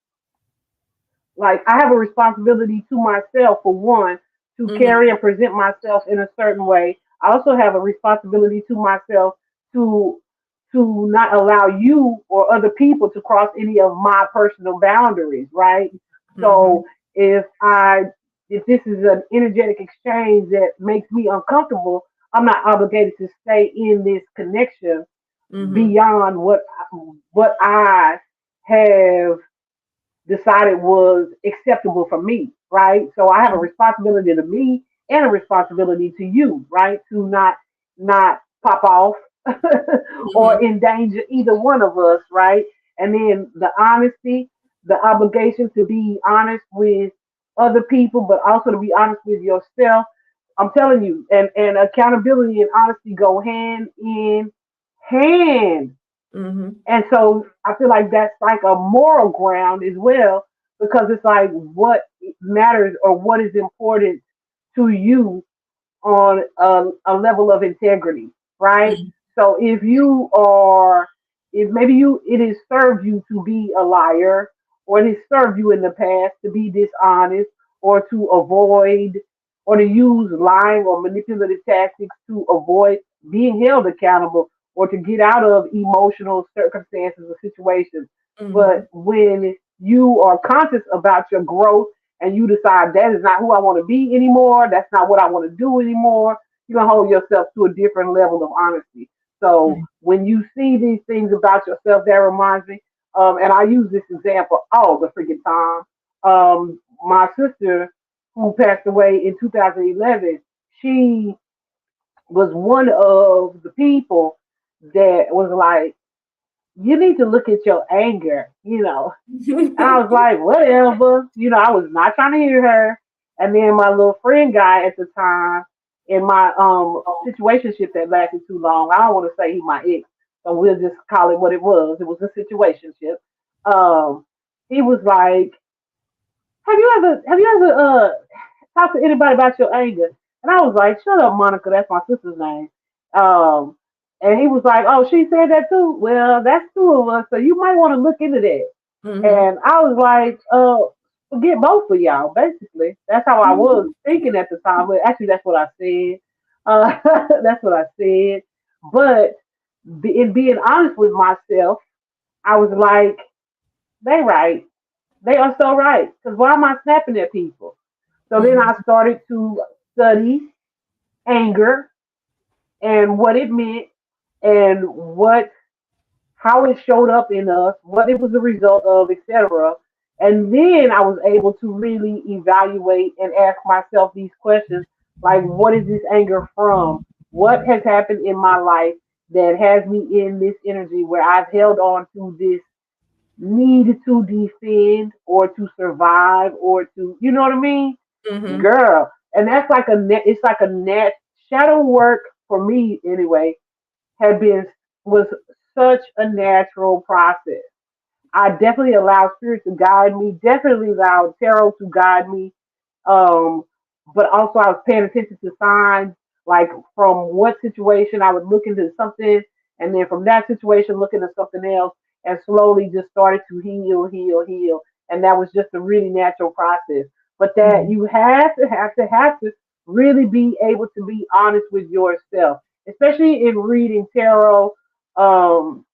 like I have a responsibility to myself for one to Mhm, carry and present myself in a certain way. I also have a responsibility to myself to not allow you or other people to cross any of my personal boundaries, right? So mhm, if I if this is an energetic exchange that makes me uncomfortable, I'm not obligated to stay in this connection mhm, beyond what I have decided was acceptable for me, right? So I have a mhm, responsibility to me and a responsibility to you, right? To not pop off or mhm, endanger either one of us, right? And then the honesty, the obligation to be honest with other people, but also to be honest with yourself. I'm telling you, and accountability and honesty go hand in hand. mhm, And so I feel like that's like a moral ground as well, because it's like what matters or what is important to you on a level of integrity, right? mhm, So if maybe it has served you to be a liar, or it has served you in the past to be dishonest, or to avoid, or to use lying or manipulative tactics to avoid being held accountable, or to get out of emotional circumstances or situations. But mhm, when you are conscious about your growth and you decide that is not who I want to be anymore, that's not what I want to do anymore, you're gonna hold yourself to a different level of honesty. So mhm, when you see these things about yourself, that reminds me, and I use this example all the freaking time. My sister, who passed away in 2011, she was one of the people that was like, you need to look at your anger, And I was like, whatever. I was not trying to hear her. And then my little friend guy at the time in my situationship that lasted too long. I don't want to say he my ex, so we'll just call it what it was. It was a situationship. Um, he was like, have you ever talked to anybody about your anger? And I was like, shut up, Monica. That's my sister's name. Um, and he was like, oh, she said that too. Well, that's two of us, so you might want to look into that. Mhm. And I was like, forget both of y'all, basically. That's how I was thinking at the time. But actually, that's what I said. That's what I said. But in being honest with myself, I was like, they right. They are so right. Because why am I snapping at people? So then I Mhm. started to study anger and what it meant and what how it showed up in us, what it was a result of, etc. And then I was able to really evaluate and ask myself these questions like, what is this anger from? What has happened in my life that has me in this energy where I've held on to this need to defend or to survive or to, you know what I mean? Mhm. Girl. And that's like it's like a net shadow work for me anyway, had been was such a natural process. I definitely allowed spirit to guide me, definitely allowed tarot to guide me. Um, but also I was paying attention to signs, like from what situation I would look into something, and then from that situation look into something else, and slowly just started to heal, heal, heal. And that was just a really natural process. But that Mhm. you have to really be able to be honest with yourself, especially in reading tarot. Um,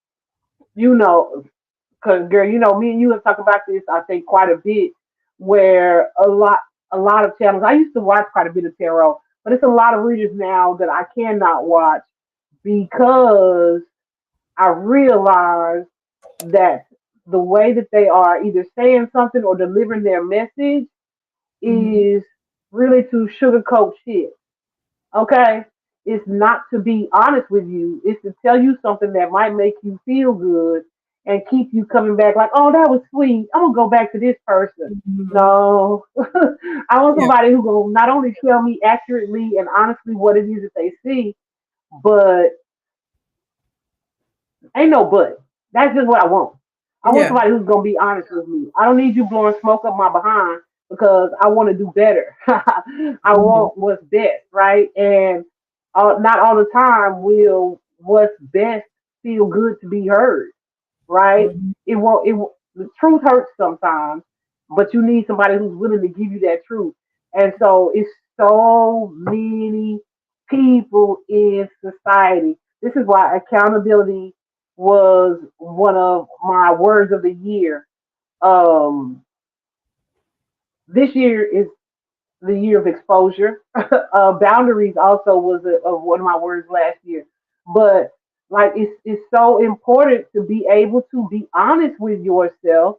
you know, because girl, me and you have talked about this, I think, quite a bit. Where a lot of channels. I used to watch quite a bit of tarot, but it's a lot of readers now that I cannot watch because I realize that the way that they are either saying something or delivering their message Mhm. is really to sugarcoat shit. Okay? It's not to be honest with you. It's to tell you something that might make you feel good and keep you coming back like, oh, that was sweet. I'm gonna go back to this person. Mhm. No. I want Yeah. somebody who will not only tell me accurately and honestly what it is that they see, but ain't no but. That's just what I want. I want Yeah. somebody who's gonna be honest with me. I don't need you blowing smoke up my behind because I want to do better. I Mhm. want what's best, right? And not all the time will what's best feel good to be heard, right? Mhm. It won't. The truth hurts sometimes, but you need somebody who's willing to give you that truth. And so it's so many people in society. This is why accountability was one of my words of the year. Um, this year is the year of exposure. Boundaries also was one of my words last year. But like it's so important to be able to be honest with yourself.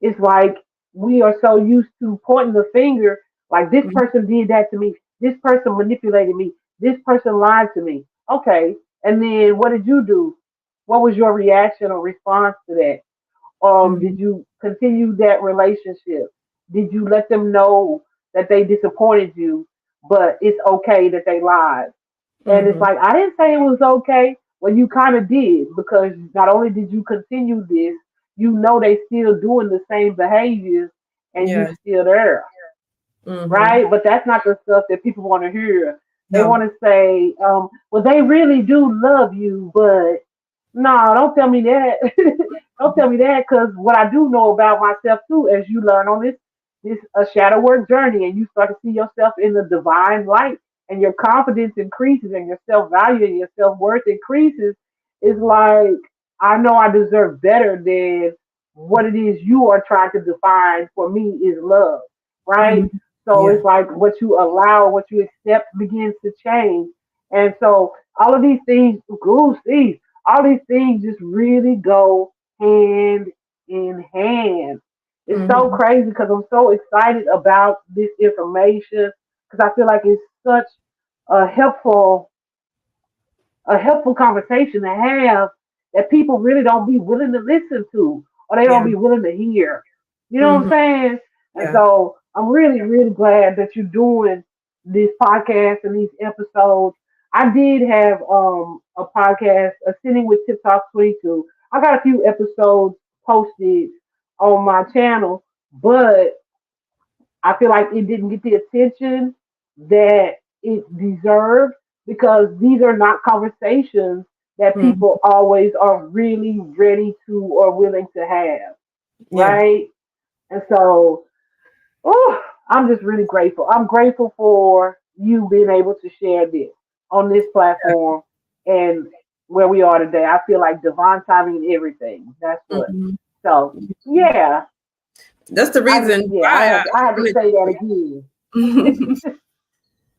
It's like we are so used to pointing the finger, like this Mhm. person did that to me, this person manipulated me, this person lied to me. Okay, and then what did you do? What was your reaction or response to that? Mhm. Did you continue that relationship? Did you let them know that they disappointed you, but it's okay that they lied? And it's Mhm. like, I didn't say it was okay. Well, you kind of did because not only did you continue this, you know they still doing the same behaviors and you Yes. still there, Mhm. right? But that's not the stuff that people want to hear. They want No. to say, well, they really do love you, but no, don't tell me that. Don't tell me that, because what I do know about myself too, as you learn on this a shadow work journey, and you start to see yourself in the divine light, and your confidence increases, and your self value and your self worth increases. It's like I know I deserve better than what it is you are trying to define for me is love, right? Mhm. So Yeah. it's like what you allow, what you accept begins to change. And so all of these things, see, all these things just really go hand in hand. It's so Mm-hmm. crazy because I'm so excited about this information because I feel like it's such a helpful a helpful conversation to have that people really don't be willing to listen to or they don't Yeah. be willing to hear. You know what I'm Mm-hmm. saying? And Yeah. so I'm really, really glad that you're doing this podcast and these episodes. I did have a podcast, a sitting with Tip Talk 22. I got a few episodes posted on my channel, but I feel like it didn't get the attention that it deserved because these are not conversations that Mm-hmm. people always are really ready to or willing to have, Yeah. right? And so, oh, I'm just really grateful. I'm grateful for you being able to share this on this platform and where we are today. I feel like divine timing and everything. That's what. Mm-hmm. So, yeah, That's the reason I why had I had to I say that again. wanted.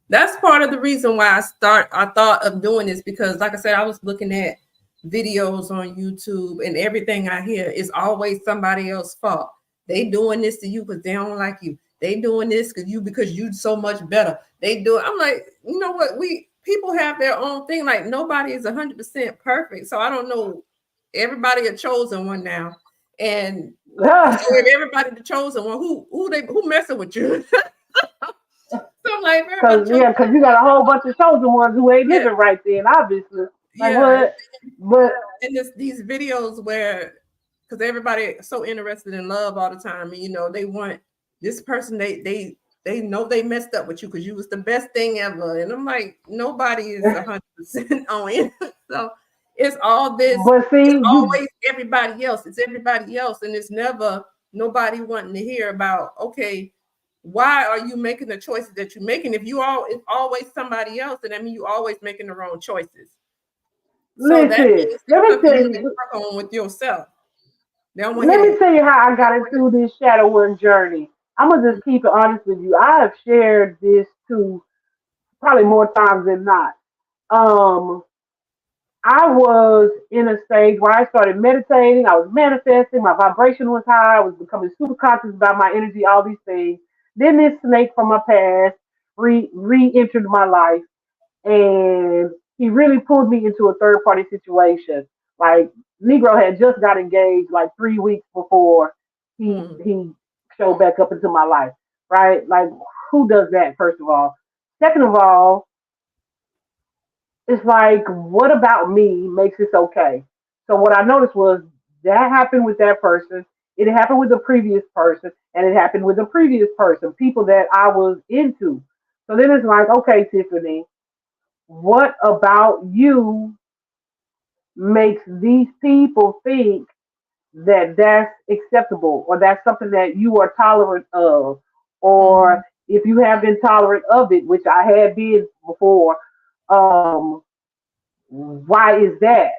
That's part of the reason why I thought of doing this because like I said, I was looking at videos on YouTube and everything I hear is always somebody else's fault. They doing this to you because they don't like you. They doing this because you so much better. They do it. I'm like, you know what? We people have their own thing. Like nobody is 100% perfect. So I don't know. Everybody a chosen one now. And so if everybody the chosen one, who messing with you? So I'm like, if everybody chosen, Cause you got a whole bunch of chosen ones who ain't yeah, living right then, obviously. Like yeah. what? But And these videos where because everybody is so interested in love all the time, and they want this person. They know they messed up with you because you was the best thing ever, and I'm like, nobody is 100% on it. So it's all this. but It's see, you always everybody else. It's everybody else, and it's never nobody wanting to hear about. Okay, why are you making the choices that you're making? If always somebody else, then I mean you always making the wrong choices. So that listen. means it's something you need to work on with yourself. They don't want to Let hear me that. tell you how I got into this shadow work journey. I'm gonna just keep it honest with you. I have shared this too, probably more times than not. Um, I was in a stage where I started meditating. I was manifesting. My vibration was high. I was becoming super conscious about my energy. All these things. Then this snake from my past re-entered my life and he really pulled me into a third party situation. Like Negro had just got engaged like 3 weeks before Mm, he showed back up into my life. Right? Like who does that, first of all? Second of all, it's like what about me makes this okay? So what I noticed was that happened with that person, it happened with the previous person, and it happened with the previous person, people that I was into. So then it's like, okay, Tiffany, what about you makes these people think that that's acceptable or that's something that you are tolerant of? Or mhm, if you have been tolerant of it, which I had been before, um, why is that?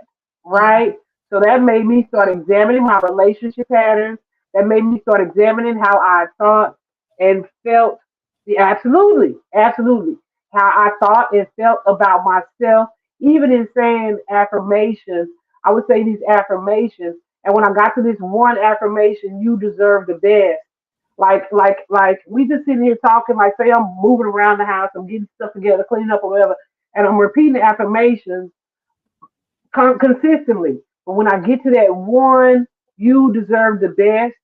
mhm, Right? So that made me start examining my relationship patterns. That made me start examining how I thought and felt. Yeah, absolutely, absolutely. How I thought and felt about myself, even in saying affirmations. I would say these affirmations. And when I got to this one affirmation, you deserve the best. Like we just sitting here talking, like say I'm moving around the house, I'm getting stuff together, cleaning up or whatever, and I'm repeating the affirmations consistently. But when I get to that one, you deserve the best,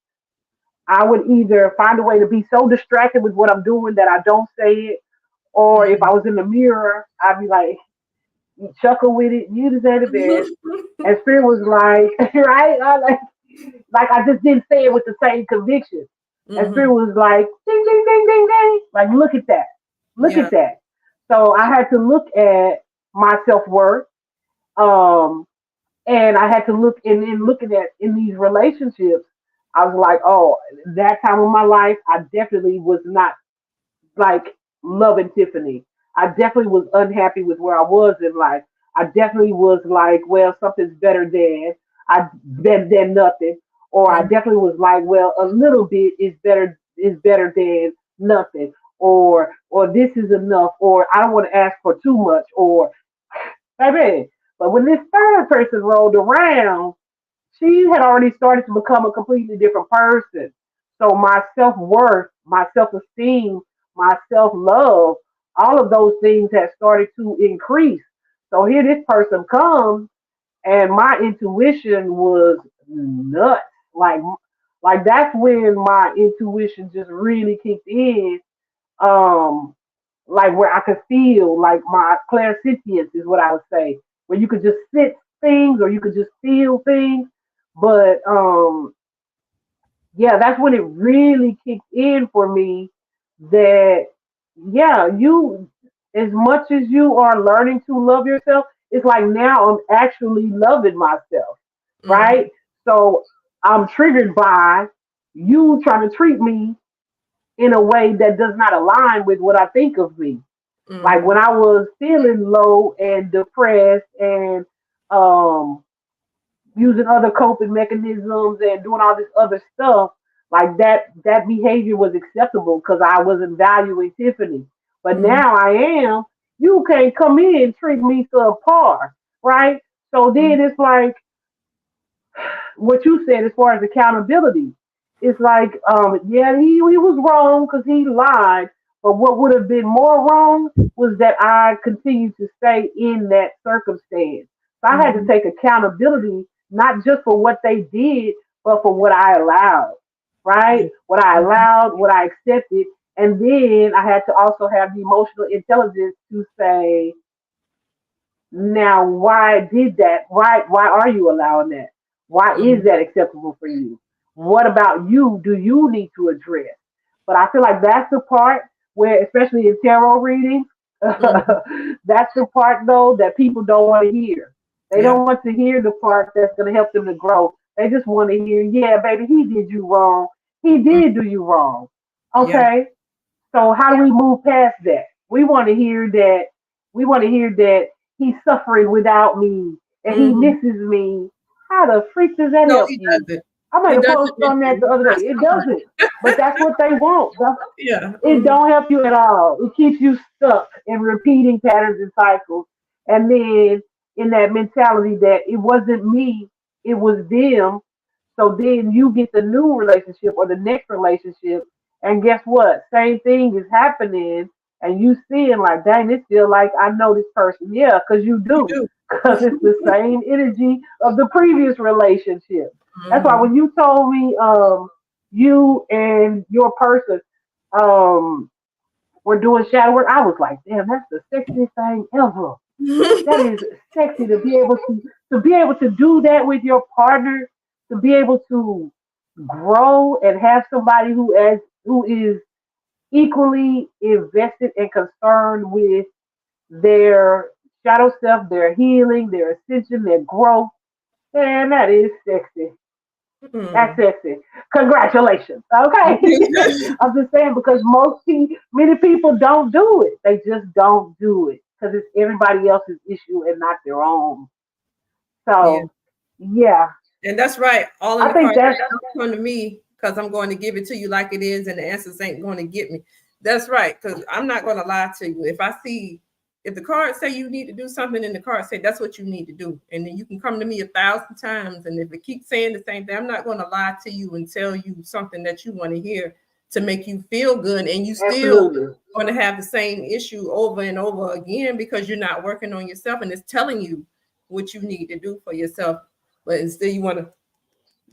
I would either find a way to be so distracted with what I'm doing that I don't say it, or if I mhm. was in the mirror, I'd be like, chuckle with it, you deserve the best. And Spirit was like, right? Like I just didn't say it with the same conviction. And Spirit Mhm. was like, ding, ding, ding, ding, ding. Like, look at that. Look Yeah. at that. So I had to look at my self worth. Um, and I had to look in looking at in these relationships, I was like, oh, that time of my life, I definitely was not like loving Tiffany. I definitely was unhappy with where I was in life. I definitely was like, well, something's better than nothing. Or I Mhm. definitely was like, well, a little bit is better than nothing. Or this is enough. Or I don't want to ask for too much. Or baby. But when this third person rolled around, she had already started to become a completely different person. So my self worth, my self esteem, my self love, all of those things have started to increase. So here this person comes, and my intuition was nuts. Like, like that's when my intuition just really kicked in. Um, like where I could feel like my clairsentience is what I would say, where you could just sense things or you could just feel things. But yeah, that's when it really kicked in for me that yeah, you as much as you are learning to love yourself, it's like now I'm actually loving myself, Mm-hmm. right? So I'm triggered by you trying to treat me in a way that does not align with what I think of me. Like Mm-hmm. when I was feeling low and depressed and um using other coping mechanisms and doing all this other stuff, like that behavior was acceptable because I wasn't valuing Tiffany. But Mm-hmm. now I am. You can't come in and treat me subpar, right? So then it's like what you said as far as accountability. It's like, yeah, he was wrong because he lied. But what would have been more wrong was that I continued to stay in that circumstance. So I had to Mm-hmm. take accountability, not just for what they did, but for what I allowed, right? Yeah. What I Mm-hmm. allowed, what I accepted. And then I had to also have the emotional intelligence to say, now, why did that? Why are you allowing that? Why is Mm-hmm. that acceptable for you? What about you do you need to address? But I feel like that's the part where, especially in tarot readings, Mm-hmm. that's the part though that people don't want to hear. They Yeah. don't want to hear the part that's going to help them to grow. They just want to hear, yeah, baby, he did you wrong. He Mm. did do you wrong. Yeah. Okay, so how do we move past that? We want to hear that. We want to hear that he's suffering without me and he Mm-hmm. misses me. How the freak does that No, help he you? doesn't. I He made a doesn't post miss on that you. the other Not day. It suffering. doesn't, but that's what they want. Yeah. It Mm-hmm. don't help you at all. It keeps you stuck in repeating patterns and cycles, and then in that mentality that it wasn't me, it was them. So then you get the new relationship or the next relationship, and guess what? Same thing is happening, and you seeing like, dang, it's still like I know this person. Yeah, because you You do, do. because it's the same energy of the previous relationship. That's why Mm-hmm. when you told me, you and your person, um, were doing shadow work, I was like, damn, that's the sexiest thing ever. That is sexy to be able to do that with your partner, to be able to grow and have somebody who is equally invested and concerned with their shadow self, their healing, their ascension, their growth. Man, that is sexy. That's Mm. sexy. Congratulations. Okay. I'm just saying because many people don't do it. They just don't do it because it's everybody else's issue and not their own. Yeah. So, yeah, And that's right. All in I the think cards that's don't come to me because I'm going to give it to you like it is, and the answers ain't going to get me. That's right. Because I'm not going to lie to you. If I see, if the cards say you need to do something, and the cards say that's what you need to do, and then you can come to me 1,000 times, and if it keeps saying the same thing, I'm not going to lie to you and tell you something that you want to hear to make you feel good, and you still absolutely, going to have the same issue over and over again because you're not working on yourself, and it's telling you what you need to do for yourself, but instead you want to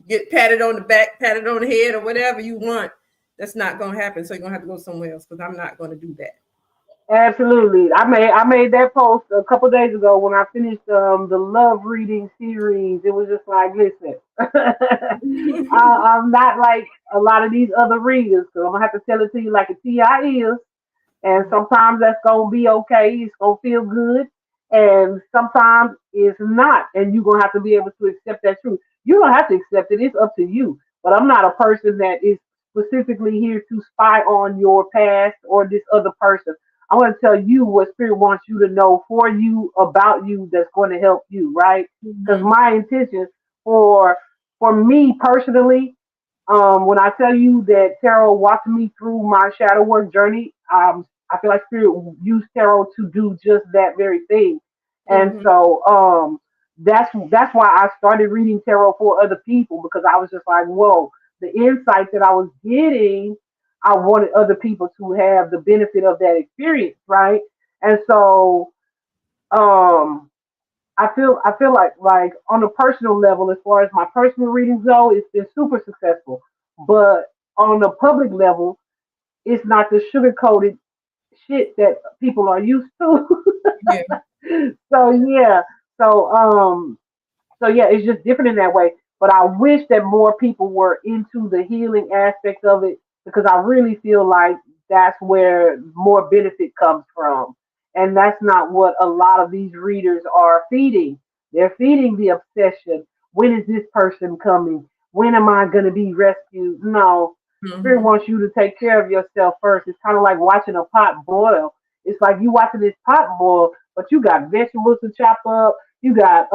get patted on the back, patted on the head, or whatever you want. That's not going to happen. So you're going to have to go somewhere else because I'm not going to do that. absolutely. I made that post a couple days ago when I finished the love reading series. It was just like, listen, I'm not like a lot of these other readers, so I'm gonna have to tell it to you like a TI is. And sometimes that's gonna be okay. It's gonna feel good, and sometimes it's not. And you're gonna have to be able to accept that truth. You don't have to accept it. It's up to you. But I'm not a person that is specifically here to spy on your past or this other person. I want to tell you what spirit wants you to know for you about you that's going to help you, right? Because Mm-hmm. my intention for for me personally, when I tell you that tarot walked me through my shadow work journey, I feel like spirit used tarot to do just that very thing. And Mm-hmm. so that's why I started reading tarot for other people because I was just like, whoa. the insight that I was getting, I wanted other people to have the benefit of that experience, right? And so, um, I feel like on a personal level, as far as my personal readings go, it's been super successful. But on the public level, it's not the sugar coated shit that people are used to. Yeah. So yeah, so so yeah, it's just different in that way. But I wish that more people were into the healing aspect of it because I really feel like that's where more benefit comes from. And that's not what a lot of these readers are feeding. They're feeding the obsession. When is this person coming? When am I going to be rescued? No. Spirit Hmm. wants you to take care of yourself first. It's kind of like watching a pot boil. It's like you watching this pot boil, but you got vegetables to chop up. You got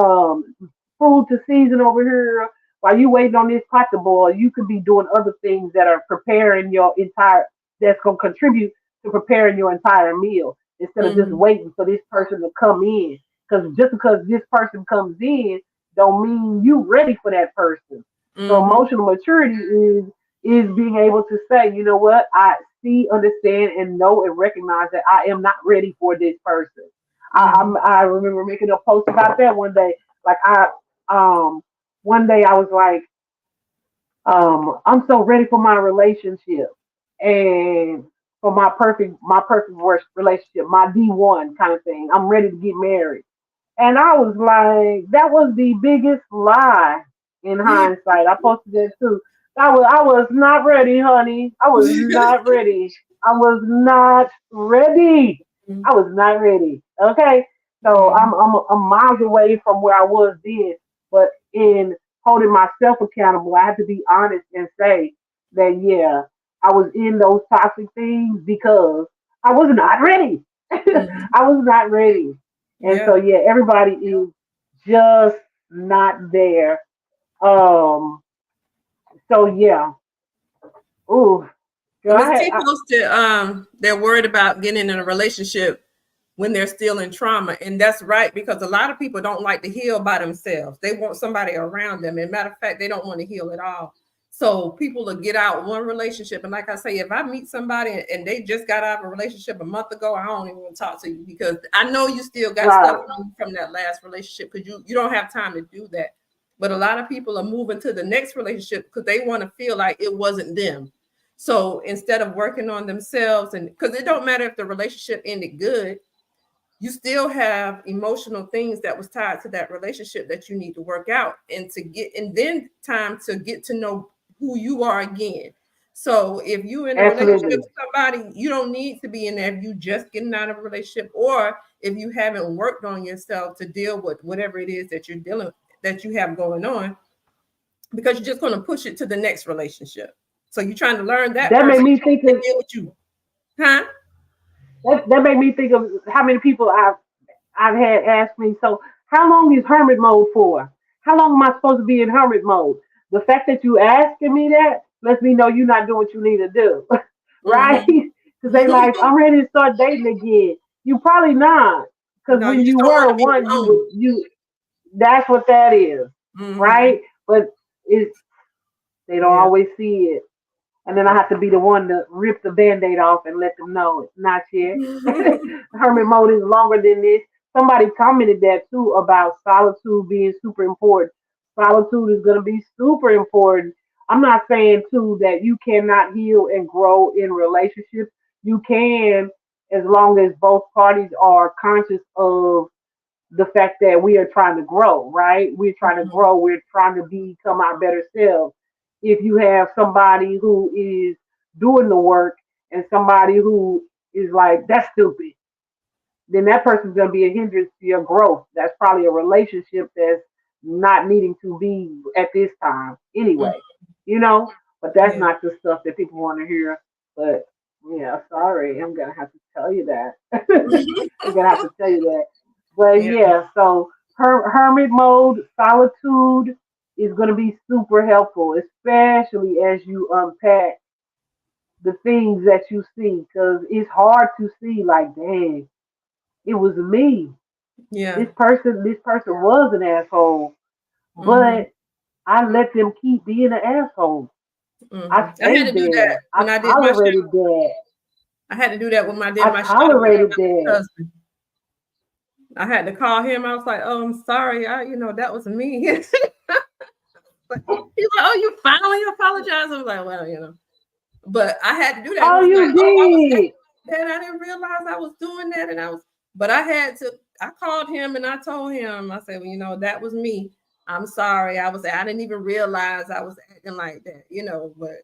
food to season over here. While you waiting on this pot to boil, you could be doing other things that are preparing your entire, that's going to contribute to preparing your entire meal instead of just Hmm. waiting for this person to come in. Because just because this person comes in, don't mean you ready for that person. So Hmm. emotional maturity is being able to say, you know what, I see, understand, and know and recognize that I am not ready for this person. Hmm. I remember making a post about that one day. Like um one day I was like, I'm so ready for my relationship and for my perfect worst relationship, my D1 kind of thing. I'm ready to get married. And I was like, that was the biggest lie in hindsight. I posted that too. I was not ready, honey. I was not ready. I was not ready. I was not ready. Okay. So Hmm. I'm miles away from where I was then. But in holding myself accountable, I have to be honest and say that yeah, I was in those toxic things because I was not ready. Hmm. I was not ready. And so Yeah. yeah, everybody is just not there. Um so yeah. Ooh, So girl, Miss T posted they're worried about getting in a relationship when they're still in trauma. And that's right, because a lot of people don't like to heal by themselves. They want somebody around them. And matter of fact, they don't want to heal at all. So people will get out one relationship. And like I say, if I meet somebody and they just got out of a relationship a month ago, I don't even want to talk to you because I know you still got stuff right. from that last relationship because you don't have time to do that. But a lot of people are moving to the next relationship because they want to feel like it wasn't them. So instead of working on themselves, and because it don't matter if the relationship ended good, you still have emotional things that was tied to that relationship that you need to work out and to get, and then time to get to know who you are again. So if you in a relationship Absolutely. with somebody, you don't need to be in there if you just getting out of a relationship, or if you haven't worked on yourself to deal with whatever it is that you're dealing that you have going on, because you're just going to push it to the next relationship. So you're trying to learn that That made person me think to of deal with you, huh? that made me think of how many people I've had ask me, so how long is hermit mode for? How long am I supposed to be in hermit mode? The fact that you asking me that lets me know you're not doing what you need to do. Right? Mm-hmm. Because they like, I'm ready to start dating again. You probably not. Because No, you when just you don't want were to be one, alone. that's what that is. Mm-hmm. Right? But it, they don't Yeah. always see it. And then I have to be the one to rip the band-aid off and let them know it's not yet. Hermit mode is longer than this. Somebody commented that too about solitude being super important. Solitude is going to be super important. I'm not saying too that you cannot heal and grow in relationships. You can, as long as both parties are conscious of the fact that we are trying to grow, right? We're trying to grow. We're trying to become our better selves. If you have somebody who is doing the work and somebody who is like, that's stupid, then that person's going to be a hindrance to your growth. That's probably a relationship that's not needing to be at this time Mm, anyway, you know? But that's yeah. not the stuff that people want to hear. But yeah, sorry, I'm going to have to tell you that. I'm going to have to tell you that. But Yeah. yeah, so hermit mode, solitude is going to be super helpful, especially as you unpack the things that you see, because it's hard to see, like, dang, it was me. Yeah. This person was an asshole, Hmm. but I let them keep being an asshole. Hmm. I I had to stayed do that there. I when I did my tolerated shadow. that. I had to do that when I did I my shadow work tolerated on my that. husband. I had to call him. I was like, "Oh, I'm sorry. That was me." He's like, "Oh, you finally apologize." I was like, "Well." But I had to do that. He Oh, was like, you "Oh, I was did. acting that. I didn't realize I was doing that." And but I had to, I called him and I told him, I said, "Well, that was me. I'm sorry. I didn't even realize I was acting like that, but I,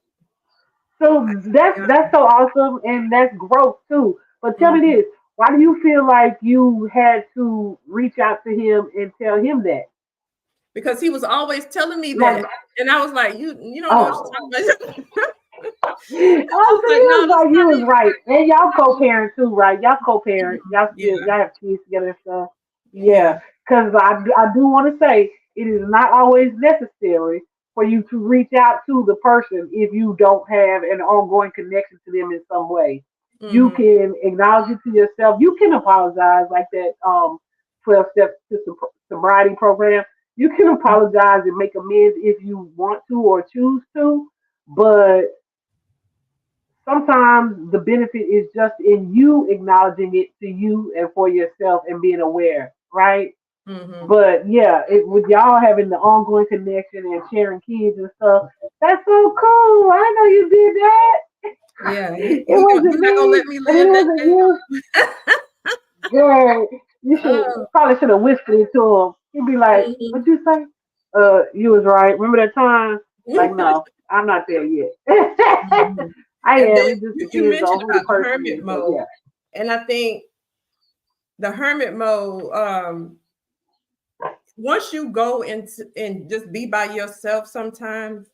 So that's so awesome, and that's growth too. But tell me mhm. this: why do you feel like you had to reach out to him and tell him that? Because he was always telling me Like, that. And I was like, you don't know what oh, you're talking about." I oh, was so like, you "No, was that's like you not was right, and y'all co-parent too, right? Y'all it." co-parent, y'all still Yeah. y'all have kids together and stuff. Yeah. Yeah, because I do want to say it is not always necessary for you to reach out to the person if you don't have an ongoing connection to them in some way. You Hmm. can acknowledge it to yourself. You can apologize like that 12 step to sobriety program. You can apologize and make amends if you want to or choose to, but sometimes the benefit is just in you acknowledging it to you and for yourself and being aware, right? Hmm. But yeah, with y'all having the ongoing connection and sharing kids and stuff, that's so cool. I know you did that. Yeah. It He's wasn't not gonna me, let me and it live that wasn't you. down. Girl, you should Oh. probably should have whispered it to him. He'd be like, Mhm. "What'd you say? You was right. Remember that time?" Like, no, I'm not there yet. Mhm. I And then am. It just you depends mentioned on who the about the person hermit is. But mode, yeah. and I think the hermit mode, once you go into and just be by yourself, sometimes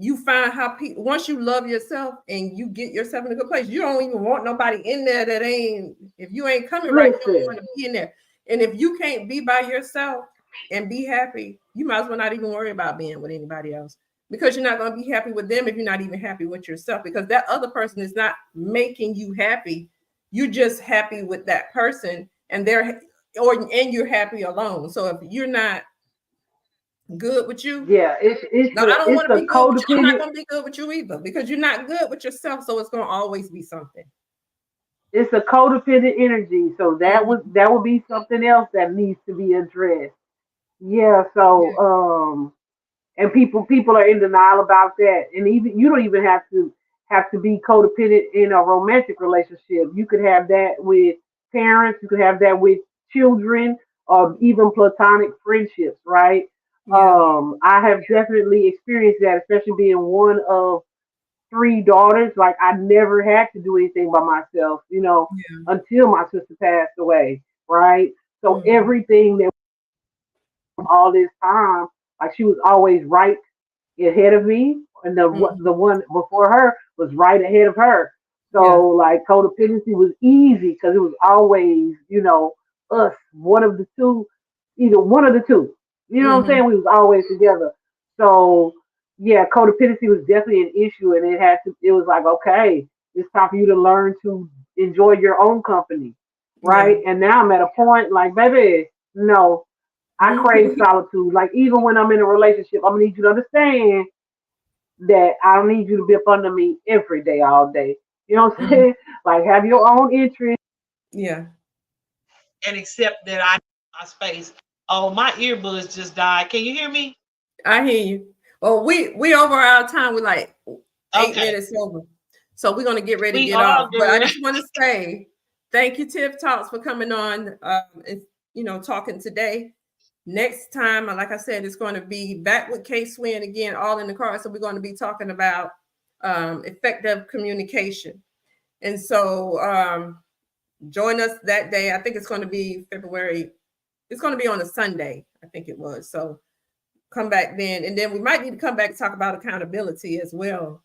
you find how people, once you love yourself and you get yourself in a good place, you don't even want nobody in there that ain't, if you ain't coming right, you don't Listen, want to be in there. And if you can't be by yourself and be happy, you might as well not even worry about being with anybody else, because you're not going to be happy with them if you're not even happy with yourself, because that other person is not making you happy. You're just happy with that person, and you're happy alone. So if you're not good with you, yeah, it's no, I the don't it's want to the be good with you. I'm not codependent going to be good with you either, because you're not good with yourself. So it's going to always be something. it's a codependent energy. So Mhm. that would be something else that needs to be addressed. Yeah. So Yeah. and people are in denial about that, and even you don't even have to be codependent in a romantic relationship. You could have that with parents. You could have that with children, or even platonic friendships, right? Yeah. I have definitely experienced that, especially being one of three daughters. Like, I never had to do anything by myself, Yeah. until my sister passed away, right? So Mhm. everything that all this time, like, she was always right ahead of me, and the Mhm. one before her was right ahead of her. Yeah. So, like, codependency was easy because it was always, us, one of the two, either one of the two. You know what I'm Mhm. saying? We was always together. So yeah, codependency was definitely an issue, and it had to. It was like, okay, it's time for you to learn to enjoy your own company, right? Yeah. And now I'm at a point like, baby, no, I crave Mhm. solitude. Like, even when I'm in a relationship, I'm gonna need you to understand that I don't need you to be up under me every day, all day. You know what I'm Mhm. saying? Like, have your own interests. Yeah. And accept that I need my space. Oh, my earbuds just died. Can you hear me? I hear you. Well, we over our time. We're like 8 Okay. minutes over, so we're gonna get ready to We get are off. But I good. just want to say thank you, Tiff Talks, for coming on, and talking today. Next time, like I said, it's going to be back with K Swin again, all in the car. So we're going to be talking about effective communication. And so join us that day. I think it's going to be February. It's going to be on a Sunday, I think it was. So come back then. And then we might need to come back and talk about accountability as well.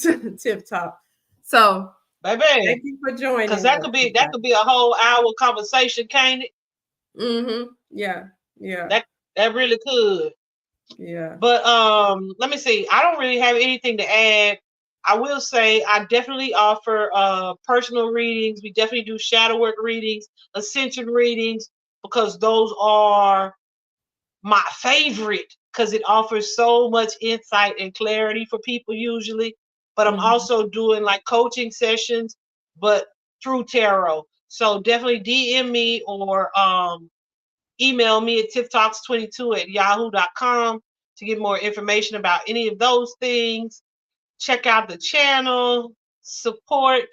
Tip top. So Baby. thank you for Because joining that us. could be a whole hour conversation, can't it? Mm-hmm. Yeah. Yeah. That really could. Yeah. But let me see. I don't really have anything to add. I will say I definitely offer personal readings. We definitely do shadow work readings, ascension readings, because those are my favorite. because it offers so much insight and clarity for people usually. But I'm Mhm. also doing like coaching sessions, but through tarot. So definitely DM me or email me at tifftalks22@yahoo.com to get more information about any of those things. Check out the channel, support,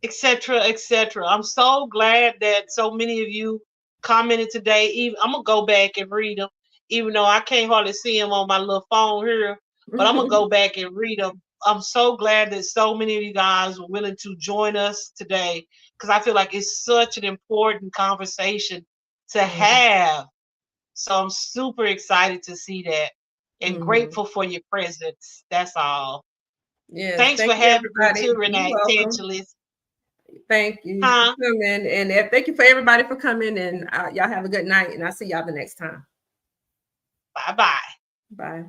etc., etc. I'm so glad that so many of you commented today. Even I'm gonna go back and read them, even though I can't hardly see them on my little phone here. But I'm gonna go back and read them. I'm so glad that so many of you guys were willing to join us today because I feel like it's such an important conversation to Mhm. have. So I'm super excited to see that and Mhm. grateful for your presence. That's all. Yes, Thanks thank for you, having me everybody. too, You're Renee. welcome. Tangelis. Thank you for Huh? coming, and thank you for everybody for coming. And y'all have a good night. And I'll see y'all the next time. Bye bye. Bye.